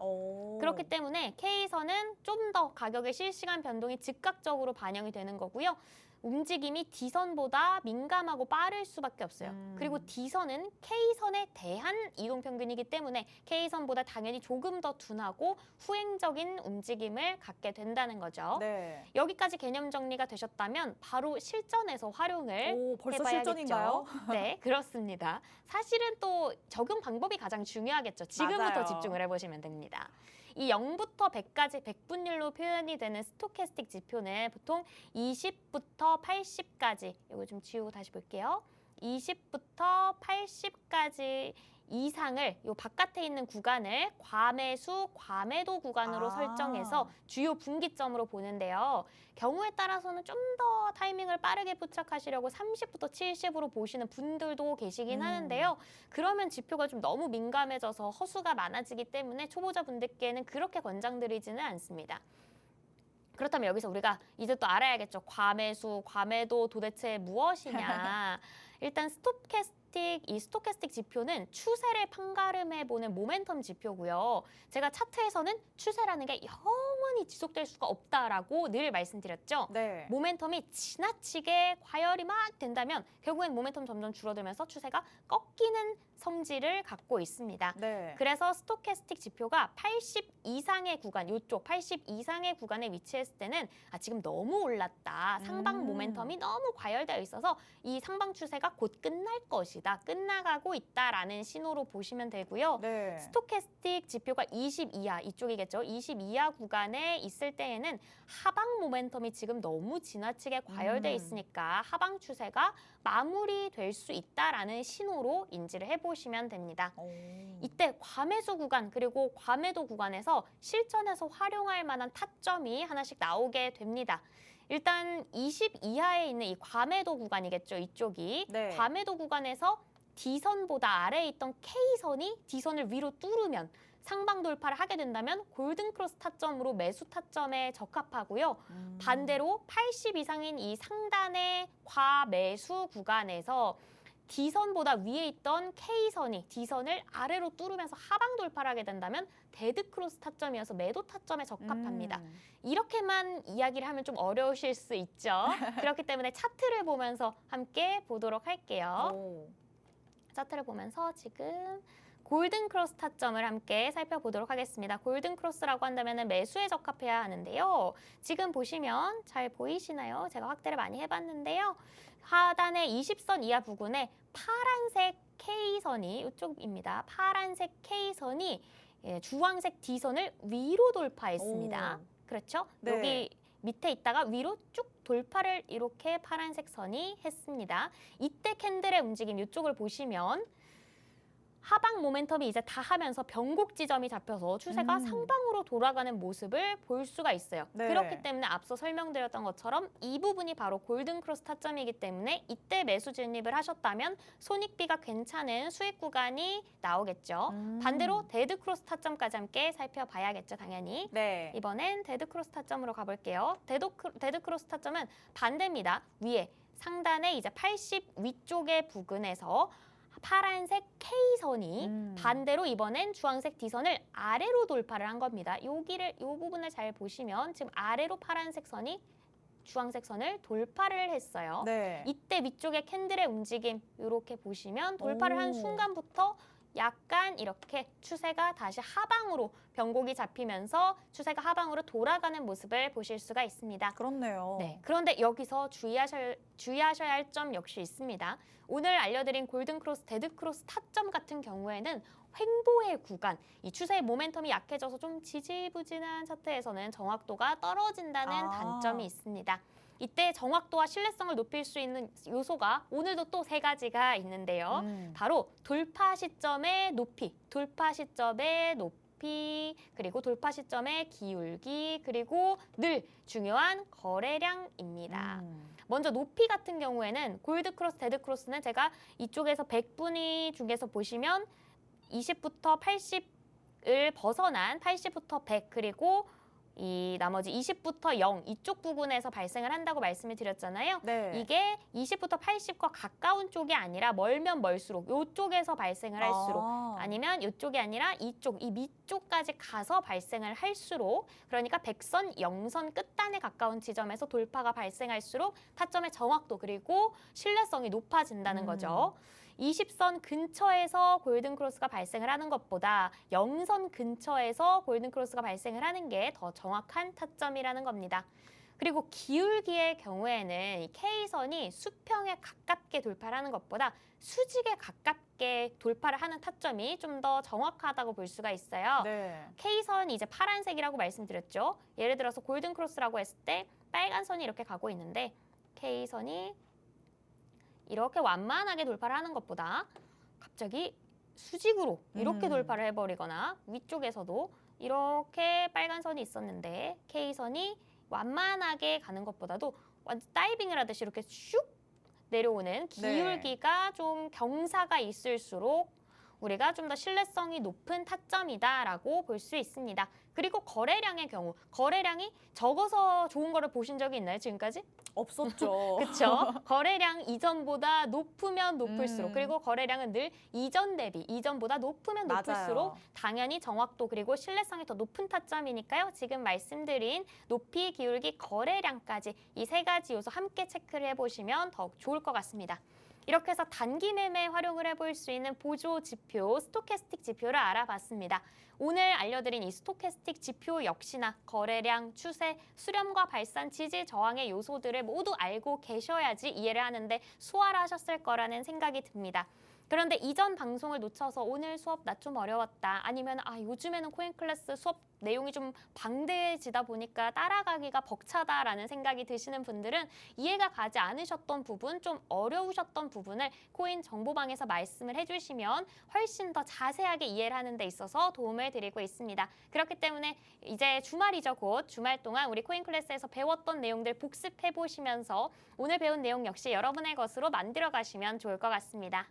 그렇기 때문에 K선은 좀 더 가격의 실시간 변동이 즉각적으로 반영이 되는 거고요. 움직임이 D선보다 민감하고 빠를 수밖에 없어요. 그리고 D선은 K선에 대한 이동평균이기 때문에 K선보다 당연히 조금 더 둔하고 후행적인 움직임을 갖게 된다는 거죠. 네. 여기까지 개념 정리가 되셨다면 바로 실전에서 활용을 벌써 해봐야겠죠. 실전인가요? 네, 그렇습니다. 사실은 또 적용 방법이 가장 중요하겠죠. 지금부터 맞아요. 집중을 해보시면 됩니다. 이 0부터 100까지 백분율로 표현이 되는 스토캐스틱 지표는 보통 20부터 80까지, 이거 좀 지우고 다시 볼게요. 20부터 80까지 이상을 요 바깥에 있는 구간을 과매수, 과매도 구간으로 설정해서 주요 분기점으로 보는데요. 경우에 따라서는 좀 더 타이밍을 빠르게 포착하시려고 30부터 70으로 보시는 분들도 계시긴 하는데요. 그러면 지표가 좀 너무 민감해져서 허수가 많아지기 때문에 초보자분들께는 그렇게 권장드리지는 않습니다. 그렇다면 여기서 우리가 이제 또 알아야겠죠. 과매수, 과매도 도대체 무엇이냐. 일단 이 스토캐스틱 지표는 추세를 판가름해보는 모멘텀 지표고요. 제가 차트에서는 추세라는 게 영원히 지속될 수가 없다라고 늘 말씀드렸죠. 네. 모멘텀이 지나치게 과열이 막 된다면 결국엔 모멘텀 점점 줄어들면서 추세가 꺾이는 성질을 갖고 있습니다. 네. 그래서 스토캐스틱 지표가 80 이상의 구간, 이쪽 80 이상의 구간에 위치했을 때는 지금 너무 올랐다. 상방 모멘텀이 너무 과열되어 있어서 이 상방 추세가 곧 끝날 것이다. 끝나가고 있다라는 신호로 보시면 되고요. 네. 스토캐스틱 지표가 20 이하, 이쪽이겠죠. 20 이하 구간에 있을 때에는 하방 모멘텀이 지금 너무 지나치게 과열되어 있으니까 하방 추세가 마무리될 수 있다라는 신호로 인지를 해보시면 됩니다. 이때 과매수 구간 그리고 과매도 구간에서 실전에서 활용할 만한 타점이 하나씩 나오게 됩니다. 일단 20 이하에 있는 이 과매도 구간이겠죠. 이쪽이. 네. 과매도 구간에서 D선보다 아래에 있던 K선이 D선을 위로 뚫으면 상방 돌파를 하게 된다면 골든크로스 타점으로 매수 타점에 적합하고요. 반대로 80 이상인 이 상단의 과매수 구간에서 D선보다 위에 있던 K선이 D선을 아래로 뚫으면서 하방 돌파를 하게 된다면 데드크로스 타점이어서 매도 타점에 적합합니다. 이렇게만 이야기를 하면 좀 어려우실 수 있죠. 그렇기 때문에 차트를 보면서 함께 보도록 할게요. 차트를 보면서 지금 골든 크로스 타점을 함께 살펴보도록 하겠습니다. 골든 크로스라고 한다면 매수에 적합해야 하는데요. 지금 보시면 잘 보이시나요? 제가 확대를 많이 해봤는데요. 하단의 20선 이하 부근에 파란색 K선이 이쪽입니다. 파란색 K선이 주황색 D선을 위로 돌파했습니다. 오. 그렇죠? 네. 여기 밑에 있다가 위로 쭉 돌파를 이렇게 파란색 선이 했습니다. 이때 캔들의 움직임 이쪽을 보시면 하방 모멘텀이 이제 다 하면서 변곡 지점이 잡혀서 추세가 상방으로 돌아가는 모습을 볼 수가 있어요. 네. 그렇기 때문에 앞서 설명드렸던 것처럼 이 부분이 바로 골든 크로스 타점이기 때문에 이때 매수 진입을 하셨다면 손익비가 괜찮은 수익 구간이 나오겠죠. 반대로 데드 크로스 타점까지 함께 살펴봐야겠죠, 당연히. 네. 이번엔 데드 크로스 타점으로 가볼게요. 데드 크로스 타점은 반대입니다. 위에 상단에 이제 80 위쪽의 부근에서 파란색 K선이 반대로 이번엔 주황색 D선을 아래로 돌파를 한 겁니다. 요 부분을 잘 보시면 지금 아래로 파란색 선이 주황색 선을 돌파를 했어요. 네. 이때 위쪽의 캔들의 움직임 이렇게 보시면 돌파를 한 오. 순간부터 약간 이렇게 추세가 다시 하방으로 변곡이 잡히면서 추세가 하방으로 돌아가는 모습을 보실 수가 있습니다. 그렇네요. 네, 그런데 여기서 주의하셔야 할 점 역시 있습니다. 오늘 알려드린 골든 크로스, 데드 크로스 타점 같은 경우에는 횡보의 구간, 이 추세의 모멘텀이 약해져서 좀 지지부진한 차트에서는 정확도가 떨어진다는 단점이 있습니다. 이때 정확도와 신뢰성을 높일 수 있는 요소가 오늘도 또 세 가지가 있는데요. 바로 돌파 시점의 높이, 그리고 돌파 시점의 기울기, 그리고 늘 중요한 거래량입니다. 먼저 높이 같은 경우에는 골드 크로스, 데드 크로스는 제가 이쪽에서 100분위 중에서 보시면 20부터 80을 벗어난 80부터 100 그리고 이 나머지 20부터 0 이쪽 부분에서 발생을 한다고 말씀을 드렸잖아요. 네. 이게 20부터 80과 가까운 쪽이 아니라 멀면 멀수록 이쪽에서 발생을 할수록 아니면 이쪽이 아니라 이쪽, 이 밑쪽까지 가서 발생을 할수록 그러니까 100선, 0선 끝단에 가까운 지점에서 돌파가 발생할수록 타점의 정확도 그리고 신뢰성이 높아진다는 거죠. 20선 근처에서 골든 크로스가 발생을 하는 것보다 0선 근처에서 골든 크로스가 발생을 하는 게 더 정확한 타점이라는 겁니다. 그리고 기울기의 경우에는 이 K선이 수평에 가깝게 돌파를 하는 것보다 수직에 가깝게 돌파를 하는 타점이 좀 더 정확하다고 볼 수가 있어요. 네. K선이 이제 파란색이라고 말씀드렸죠. 예를 들어서 골든 크로스라고 했을 때 빨간 선이 이렇게 가고 있는데 K선이 이렇게 완만하게 돌파를 하는 것보다 갑자기 수직으로 이렇게 돌파를 해버리거나 위쪽에서도 이렇게 빨간 선이 있었는데 K선이 완만하게 가는 것보다도 완전 다이빙을 하듯이 이렇게 슉 내려오는 기울기가 좀 경사가 있을수록 우리가 좀 더 신뢰성이 높은 타점이다라고 볼 수 있습니다. 그리고 거래량의 경우, 거래량이 적어서 좋은 거를 보신 적이 있나요, 지금까지? 없었죠. 그렇죠. 거래량 이전보다 높으면 높을수록 그리고 거래량은 늘 이전 대비 이전보다 높으면 높을수록 맞아요. 당연히 정확도 그리고 신뢰성이 더 높은 타점이니까요. 지금 말씀드린 높이, 기울기, 거래량까지 이 세 가지 요소 함께 체크를 해보시면 더욱 좋을 것 같습니다. 이렇게 해서 단기 매매 활용을 해볼 수 있는 보조 지표, 스토캐스틱 지표를 알아봤습니다. 오늘 알려드린 이 스토캐스틱 지표 역시나 거래량, 추세, 수렴과 발산, 지지, 저항의 요소들을 모두 알고 계셔야지 이해를 하는데 수월하셨을 거라는 생각이 듭니다. 그런데 이전 방송을 놓쳐서 오늘 수업 나 좀 어려웠다. 아니면 요즘에는 코인 클래스 수업 내용이 좀 방대해지다 보니까 따라가기가 벅차다라는 생각이 드시는 분들은 이해가 가지 않으셨던 부분, 좀 어려우셨던 부분을 코인 정보방에서 말씀을 해주시면 훨씬 더 자세하게 이해를 하는 데 있어서 도움을 드리고 있습니다. 그렇기 때문에 이제 주말이죠. 곧 주말 동안 우리 코인 클래스에서 배웠던 내용들 복습해 보시면서 오늘 배운 내용 역시 여러분의 것으로 만들어 가시면 좋을 것 같습니다.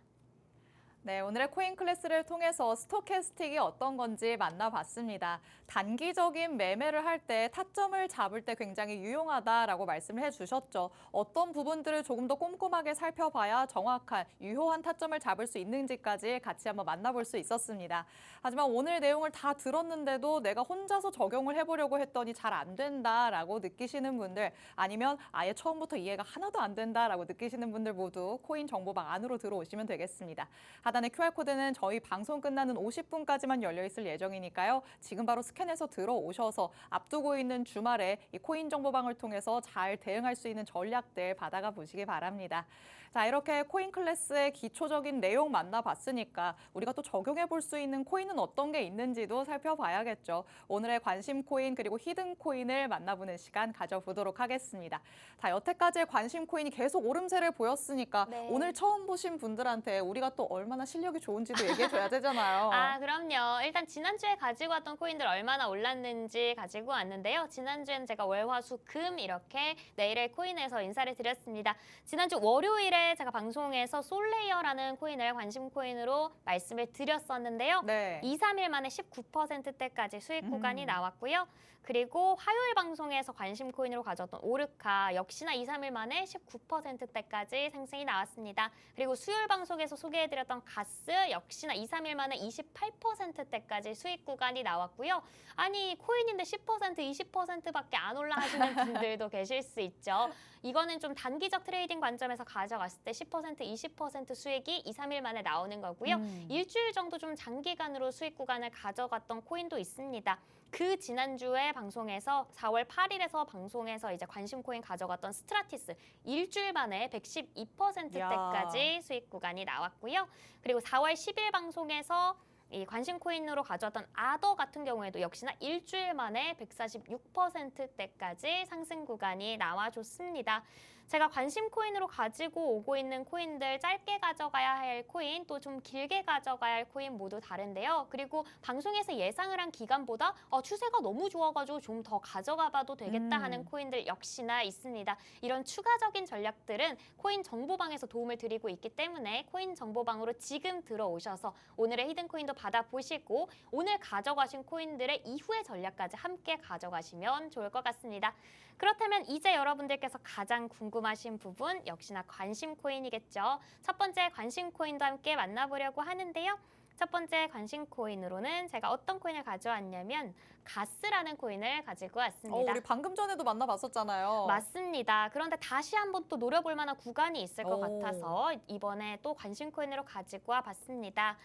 네, 오늘의 코인 클래스를 통해서 스토캐스틱이 어떤 건지 만나봤습니다. 단기적인 매매를 할 때 타점을 잡을 때 굉장히 유용하다라고 말씀을 해주셨죠. 어떤 부분들을 조금 더 꼼꼼하게 살펴봐야 정확한 유효한 타점을 잡을 수 있는지까지 같이 한번 만나볼 수 있었습니다. 하지만 오늘 내용을 다 들었는데도 내가 혼자서 적용을 해보려고 했더니 잘 안 된다라고 느끼시는 분들 아니면 아예 처음부터 이해가 하나도 안 된다라고 느끼시는 분들 모두 코인 정보방 안으로 들어오시면 되겠습니다. 하단의 QR코드는 저희 방송 끝나는 50분까지만 열려 있을 예정이니까요. 지금 바로 스캔해서 들어오셔서 앞두고 있는 주말에 이 코인 정보방을 통해서 잘 대응할 수 있는 전략들 받아가 보시기 바랍니다. 자, 이렇게 코인 클래스의 기초적인 내용 만나봤으니까 우리가 또 적용해 볼 수 있는 코인은 어떤 게 있는지도 살펴봐야겠죠. 오늘의 관심 코인 그리고 히든 코인을 만나보는 시간 가져보도록 하겠습니다. 자, 여태까지의 관심 코인이 계속 오름세를 보였으니까 네. 오늘 처음 보신 분들한테 우리가 또 얼마나 실력이 좋은지도 얘기해줘야 되잖아요. 아, 그럼요. 일단 지난주에 가지고 왔던 코인들 얼마나 올랐는지 가지고 왔는데요. 지난주에는 제가 월, 화, 수, 금 이렇게 내일의 코인에서 인사를 드렸습니다. 지난주 월요일에 제가 방송에서 솔레이어라는 코인을 관심 코인으로 말씀을 드렸었는데요. 네. 2, 3일 만에 19%대까지 수익 구간이 나왔고요. 그리고 화요일 방송에서 관심 코인으로 가져왔던 오르카 역시나 2, 3일 만에 19%대까지 상승이 나왔습니다. 그리고 수요일 방송에서 소개해드렸던 가스 역시나 2, 3일 만에 28%대까지 수익 구간이 나왔고요. 아니 코인인데 10%, 20%밖에 안 올라 하시는 분들도 계실 수 있죠. 이거는 좀 단기적 트레이딩 관점에서 가져갔을 때 10%, 20% 수익이 2, 3일 만에 나오는 거고요. 일주일 정도 좀 장기간으로 수익 구간을 가져갔던 코인도 있습니다. 그 지난주에 방송에서 4월 8일에서 방송에서 이제 관심 코인 가져갔던 스트라티스 일주일 만에 112%대까지 수익 구간이 나왔고요. 그리고 4월 10일 방송에서 이 관심 코인으로 가져왔던 아더 같은 경우에도 역시나 일주일 만에 146%대까지 상승 구간이 나와줬습니다. 제가 관심 코인으로 가지고 오고 있는 코인들 짧게 가져가야 할 코인 또 좀 길게 가져가야 할 코인 모두 다른데요. 그리고 방송에서 예상을 한 기간보다 추세가 너무 좋아가지고 좀 더 가져가 봐도 되겠다 하는 코인들 역시나 있습니다. 이런 추가적인 전략들은 코인 정보방에서 도움을 드리고 있기 때문에 코인 정보방으로 지금 들어오셔서 오늘의 히든 코인도 받아보시고 오늘 가져가신 코인들의 이후의 전략까지 함께 가져가시면 좋을 것 같습니다. 그렇다면 이제 여러분들께서 가장 궁금하신 부분 역시나 관심 코인이겠죠. 첫 번째 관심 코인도 함께 만나보려고 하는데요. 첫 번째 관심 코인으로는 제가 어떤 코인을 가져왔냐면 가스라는 코인을 가지고 왔습니다. 우리 방금 전에도 만나봤었잖아요. 맞습니다. 그런데 다시 한번 또 노려볼 만한 구간이 있을 것 같아서 이번에 또 관심 코인으로 가지고 와봤습니다.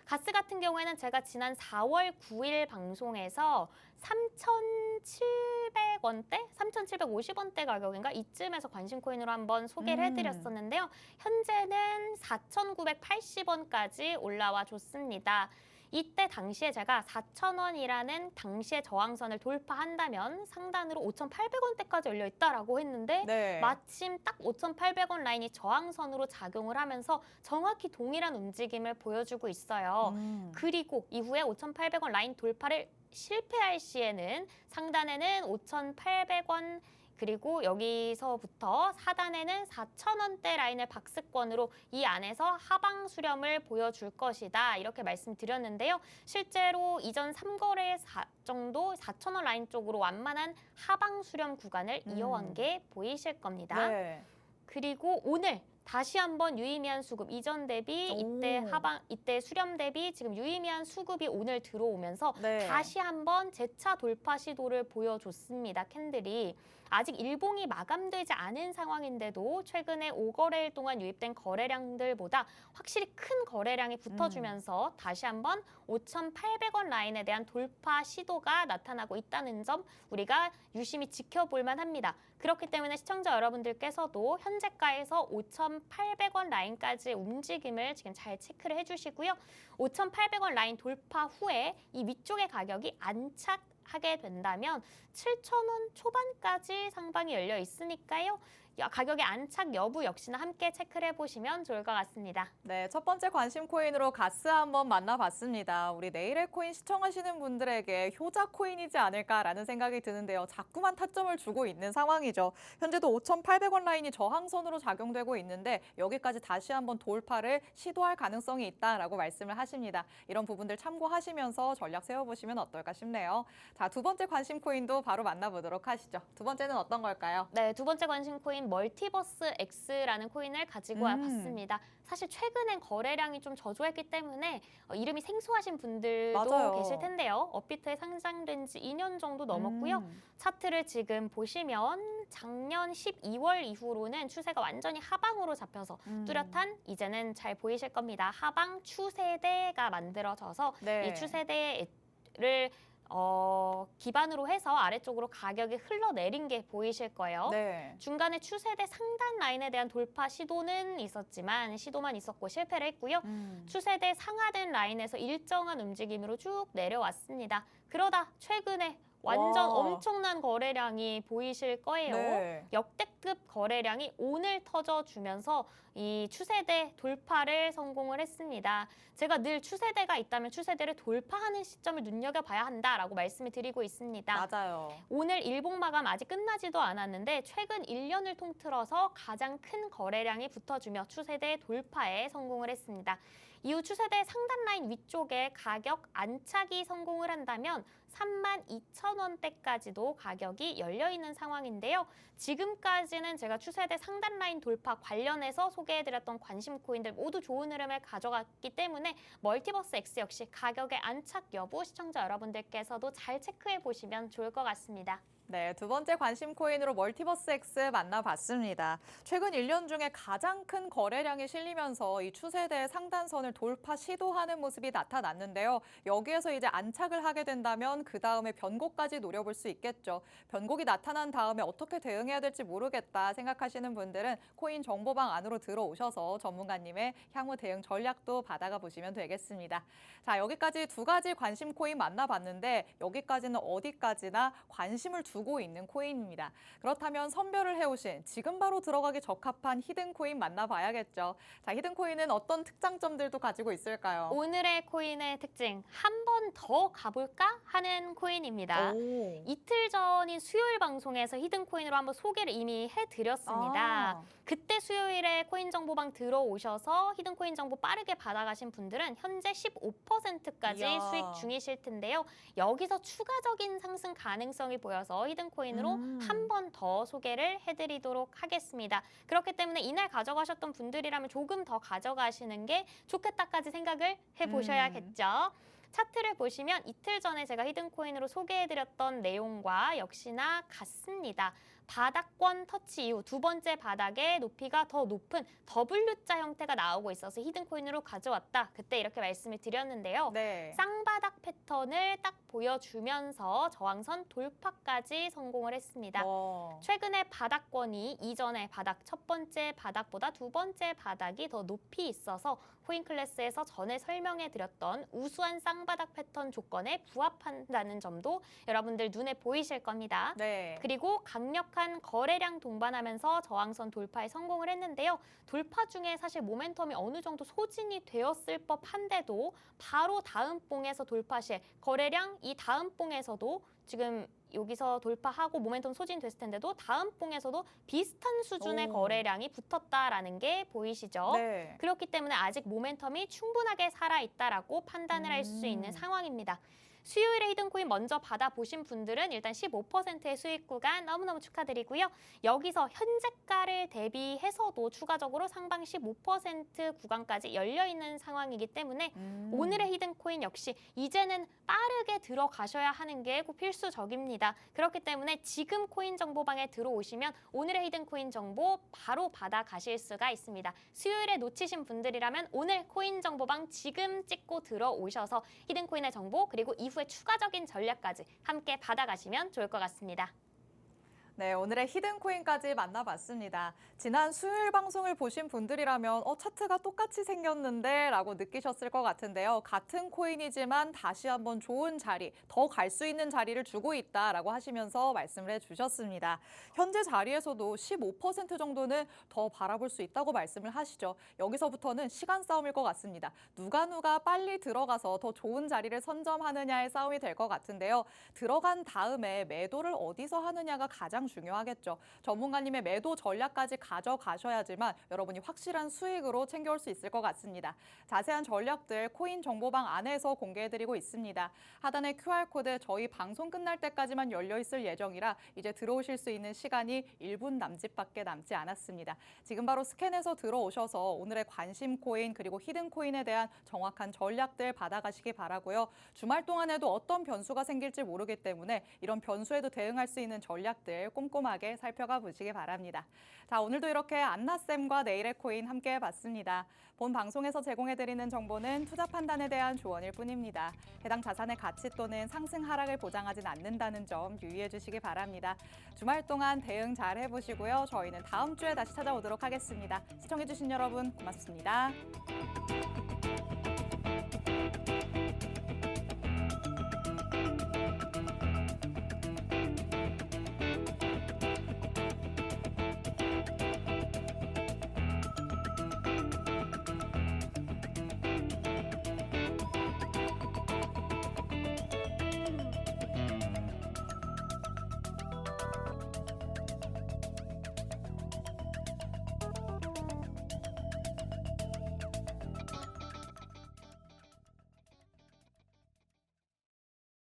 가스 같은 경우에는 제가 지난 4월 9일 방송에서 3,700원대? 3,750원대 가격인가? 이쯤에서 관심 코인으로 한번 소개를 해드렸었는데요. 현재는 4,980원까지 올라와 줬습니다. 이때 당시에 제가 4,000원이라는 당시의 저항선을 돌파한다면 상단으로 5,800원대까지 열려 있다라고 했는데 네. 마침 딱 5,800원 라인이 저항선으로 작용을 하면서 정확히 동일한 움직임을 보여주고 있어요. 그리고 이후에 5,800원 라인 돌파를 실패할 시에는 상단에는 5,800원 그리고 여기서부터 하단에는 4,000원대 라인을 박스권으로 이 안에서 하방 수렴을 보여줄 것이다. 이렇게 말씀드렸는데요. 실제로 이전 3거래 정도 4,000원 라인 쪽으로 완만한 하방 수렴 구간을 이어온 게 보이실 겁니다. 네. 그리고 오늘 다시 한번 유의미한 수급 이전 대비 이때 수렴 대비 지금 유의미한 수급이 오늘 들어오면서 네. 다시 한번 재차 돌파 시도를 보여줬습니다. 캔들이 아직 일봉이 마감되지 않은 상황인데도 최근에 5거래일 동안 유입된 거래량들보다 확실히 큰 거래량이 붙어주면서 다시 한번 5,800원 라인에 대한 돌파 시도가 나타나고 있다는 점 우리가 유심히 지켜볼 만합니다. 그렇기 때문에 시청자 여러분들께서도 현재가에서 5,800원 라인까지의 움직임을 지금 잘 체크를 해주시고요. 5,800원 라인 돌파 후에 이 위쪽의 가격이 안착하게 된다면 7,000원 초반까지 상방이 열려 있으니까요. 가격의 안착 여부 역시나 함께 체크를 해보시면 좋을 것 같습니다. 네, 첫 번째 관심 코인으로 가스 한번 만나봤습니다. 우리 내일의 코인 시청하시는 분들에게 효자 코인이지 않을까라는 생각이 드는데요. 자꾸만 타점을 주고 있는 상황이죠. 현재도 5,800원 라인이 저항선으로 작용되고 있는데 여기까지 다시 한번 돌파를 시도할 가능성이 있다라고 말씀을 하십니다. 이런 부분들 참고하시면서 전략 세워보시면 어떨까 싶네요. 자, 두 번째 관심 코인도 바로 만나보도록 하시죠. 두 번째는 어떤 걸까요? 네, 두 번째 관심 코인 코인 멀티버스 X라는 코인을 가지고 와봤습니다. 사실 최근엔 거래량이 좀 저조했기 때문에 이름이 생소하신 분들도 맞아요. 계실 텐데요. 업비트에 상장된 지 2년 정도 넘었고요. 차트를 지금 보시면 작년 12월 이후로는 추세가 완전히 하방으로 잡혀서 뚜렷한 이제는 잘 보이실 겁니다. 하방 추세대가 만들어져서 네. 이 추세대를 기반으로 해서 아래쪽으로 가격이 흘러내린 게 보이실 거예요. 네. 중간에 추세대 상단 라인에 대한 돌파 시도는 있었지만 시도만 있었고 실패를 했고요. 추세대 상하된 라인에서 일정한 움직임으로 쭉 내려왔습니다. 그러다 최근에 완전 와. 엄청난 거래량이 보이실 거예요. 네. 역대급 거래량이 오늘 터져주면서 이 추세대 돌파를 성공을 했습니다. 제가 늘 추세대가 있다면 추세대를 돌파하는 시점을 눈여겨봐야 한다라고 말씀을 드리고 있습니다. 맞아요. 오늘 일봉 마감 아직 끝나지도 않았는데 최근 1년을 통틀어서 가장 큰 거래량이 붙어주며 추세대 돌파에 성공을 했습니다. 이후 추세대 상단 라인 위쪽에 가격 안착이 성공을 한다면 32,000원대까지도 가격이 열려있는 상황인데요. 지금까지는 제가 추세대 상단 라인 돌파 관련해서 소개해드렸던 관심 코인들 모두 좋은 흐름을 가져갔기 때문에 멀티버스 X 역시 가격의 안착 여부 시청자 여러분들께서도 잘 체크해 보시면 좋을 것 같습니다. 네, 두 번째 관심 코인으로 멀티버스 X 만나봤습니다. 최근 1년 중에 가장 큰 거래량이 실리면서 이 추세대 상단선을 돌파 시도하는 모습이 나타났는데요. 여기에서 이제 안착을 하게 된다면 그 다음에 변곡까지 노려볼 수 있겠죠. 변곡이 나타난 다음에 어떻게 대응해야 될지 모르겠다 생각하시는 분들은 코인 정보방 안으로 들어오셔서 전문가님의 향후 대응 전략도 받아가 보시면 되겠습니다. 자, 여기까지 두 가지 관심 코인 만나봤는데 여기까지는 어디까지나 관심을 두고 있는 코인입니다. 그렇다면 선별을 해오신 지금 바로 들어가기 적합한 히든 코인 만나봐야겠죠. 자, 히든 코인은 어떤 특장점들도 가지고 있을까요? 오늘의 코인의 특징, 한 번 더 가볼까 하는 코인입니다. 오. 이틀 전인 수요일 방송에서 히든 코인으로 한번 소개를 이미 해드렸습니다. 아. 그때 수요일에 코인 정보방 들어오셔서 히든 코인 정보 빠르게 받아가신 분들은 현재 15%까지 이야. 수익 중이실 텐데요. 여기서 추가적인 상승 가능성이 보여서 히든 코인으로 한 번 더 소개를 해드리도록 하겠습니다. 그렇기 때문에 이날 가져가셨던 분들이라면 조금 더 가져가시는 게 좋겠다까지 생각을 해보셔야겠죠. 차트를 보시면 이틀 전에 제가 히든코인으로 소개해드렸던 내용과 역시나 같습니다. 바닥권 터치 이후 두 번째 바닥의 높이가 더 높은 W자 형태가 나오고 있어서 히든코인으로 가져왔다. 그때 이렇게 말씀을 드렸는데요. 네. 쌍바닥 패턴을 딱 보여주면서 저항선 돌파까지 성공을 했습니다. 와. 최근에 바닥권이 이전의 바닥, 첫 번째 바닥보다 두 번째 바닥이 더 높이 있어서 코인 클래스에서 전에 설명해드렸던 우수한 쌍바닥 패턴 조건에 부합한다는 점도 여러분들 눈에 보이실 겁니다. 네. 그리고 강력한 거래량 동반하면서 저항선 돌파에 성공을 했는데요. 돌파 중에 사실 모멘텀이 어느 정도 소진이 되었을 법한데도 바로 다음 봉에서 돌파 시에 거래량 이 다음 봉에서도 지금 여기서 돌파하고 모멘텀 소진됐을 텐데도 다음 봉에서도 비슷한 수준의 오. 거래량이 붙었다라는 게 보이시죠? 네. 그렇기 때문에 아직 모멘텀이 충분하게 살아있다라고 판단을 할 수 있는 상황입니다. 수요일에 히든코인 먼저 받아보신 분들은 일단 15%의 수익 구간 너무너무 축하드리고요. 여기서 현재가를 대비해서도 추가적으로 상방 15% 구간까지 열려있는 상황이기 때문에 오늘의 히든코인 역시 이제는 빠르게 들어가셔야 하는 게 꼭 필수적입니다. 그렇기 때문에 지금 코인 정보방에 들어오시면 오늘의 히든코인 정보 바로 받아가실 수가 있습니다. 수요일에 놓치신 분들이라면 오늘 코인 정보방 지금 찍고 들어오셔서 히든코인의 정보 그리고 이후에 추가적인 전략까지 함께 받아가시면 좋을 것 같습니다. 네, 오늘의 히든 코인까지 만나봤습니다. 지난 수요일 방송을 보신 분들이라면 차트가 똑같이 생겼는데 라고 느끼셨을 것 같은데요. 같은 코인이지만 다시 한번 좋은 자리, 더 갈 수 있는 자리를 주고 있다라고 하시면서 말씀을 해주셨습니다. 현재 자리에서도 15% 정도는 더 바라볼 수 있다고 말씀을 하시죠. 여기서부터는 시간 싸움일 것 같습니다. 누가 빨리 들어가서 더 좋은 자리를 선점하느냐의 싸움이 될 것 같은데요. 들어간 다음에 매도를 어디서 하느냐가 가장 중요하겠죠. 전문가님의 매도 전략까지 가져가셔야지만 여러분이 확실한 수익으로 챙겨올 수 있을 것 같습니다. 자세한 전략들 코인 정보방 안에서 공개해드리고 있습니다. 하단의 QR코드 저희 방송 끝날 때까지만 열려 있을 예정이라 이제 들어오실 수 있는 시간이 1분 남짓밖에 남지 않았습니다. 지금 바로 스캔해서 들어오셔서 오늘의 관심 코인 그리고 히든 코인에 대한 정확한 전략들 받아가시기 바라고요. 주말 동안에도 어떤 변수가 생길지 모르기 때문에 이런 변수에도 대응할 수 있는 전략들 꼼꼼하게 살펴가 보시기 바랍니다. 자, 오늘도 이렇게 안나쌤과 내일의 코인 함께 해봤습니다. 본 방송에서 제공해드리는 정보는 투자 판단에 대한 조언일 뿐입니다. 해당 자산의 가치 또는 상승 하락을 보장하진 않는다는 점 유의해 주시기 바랍니다. 주말 동안 대응 잘 해보시고요. 저희는 다음 주에 다시 찾아오도록 하겠습니다. 시청해주신 여러분 고맙습니다.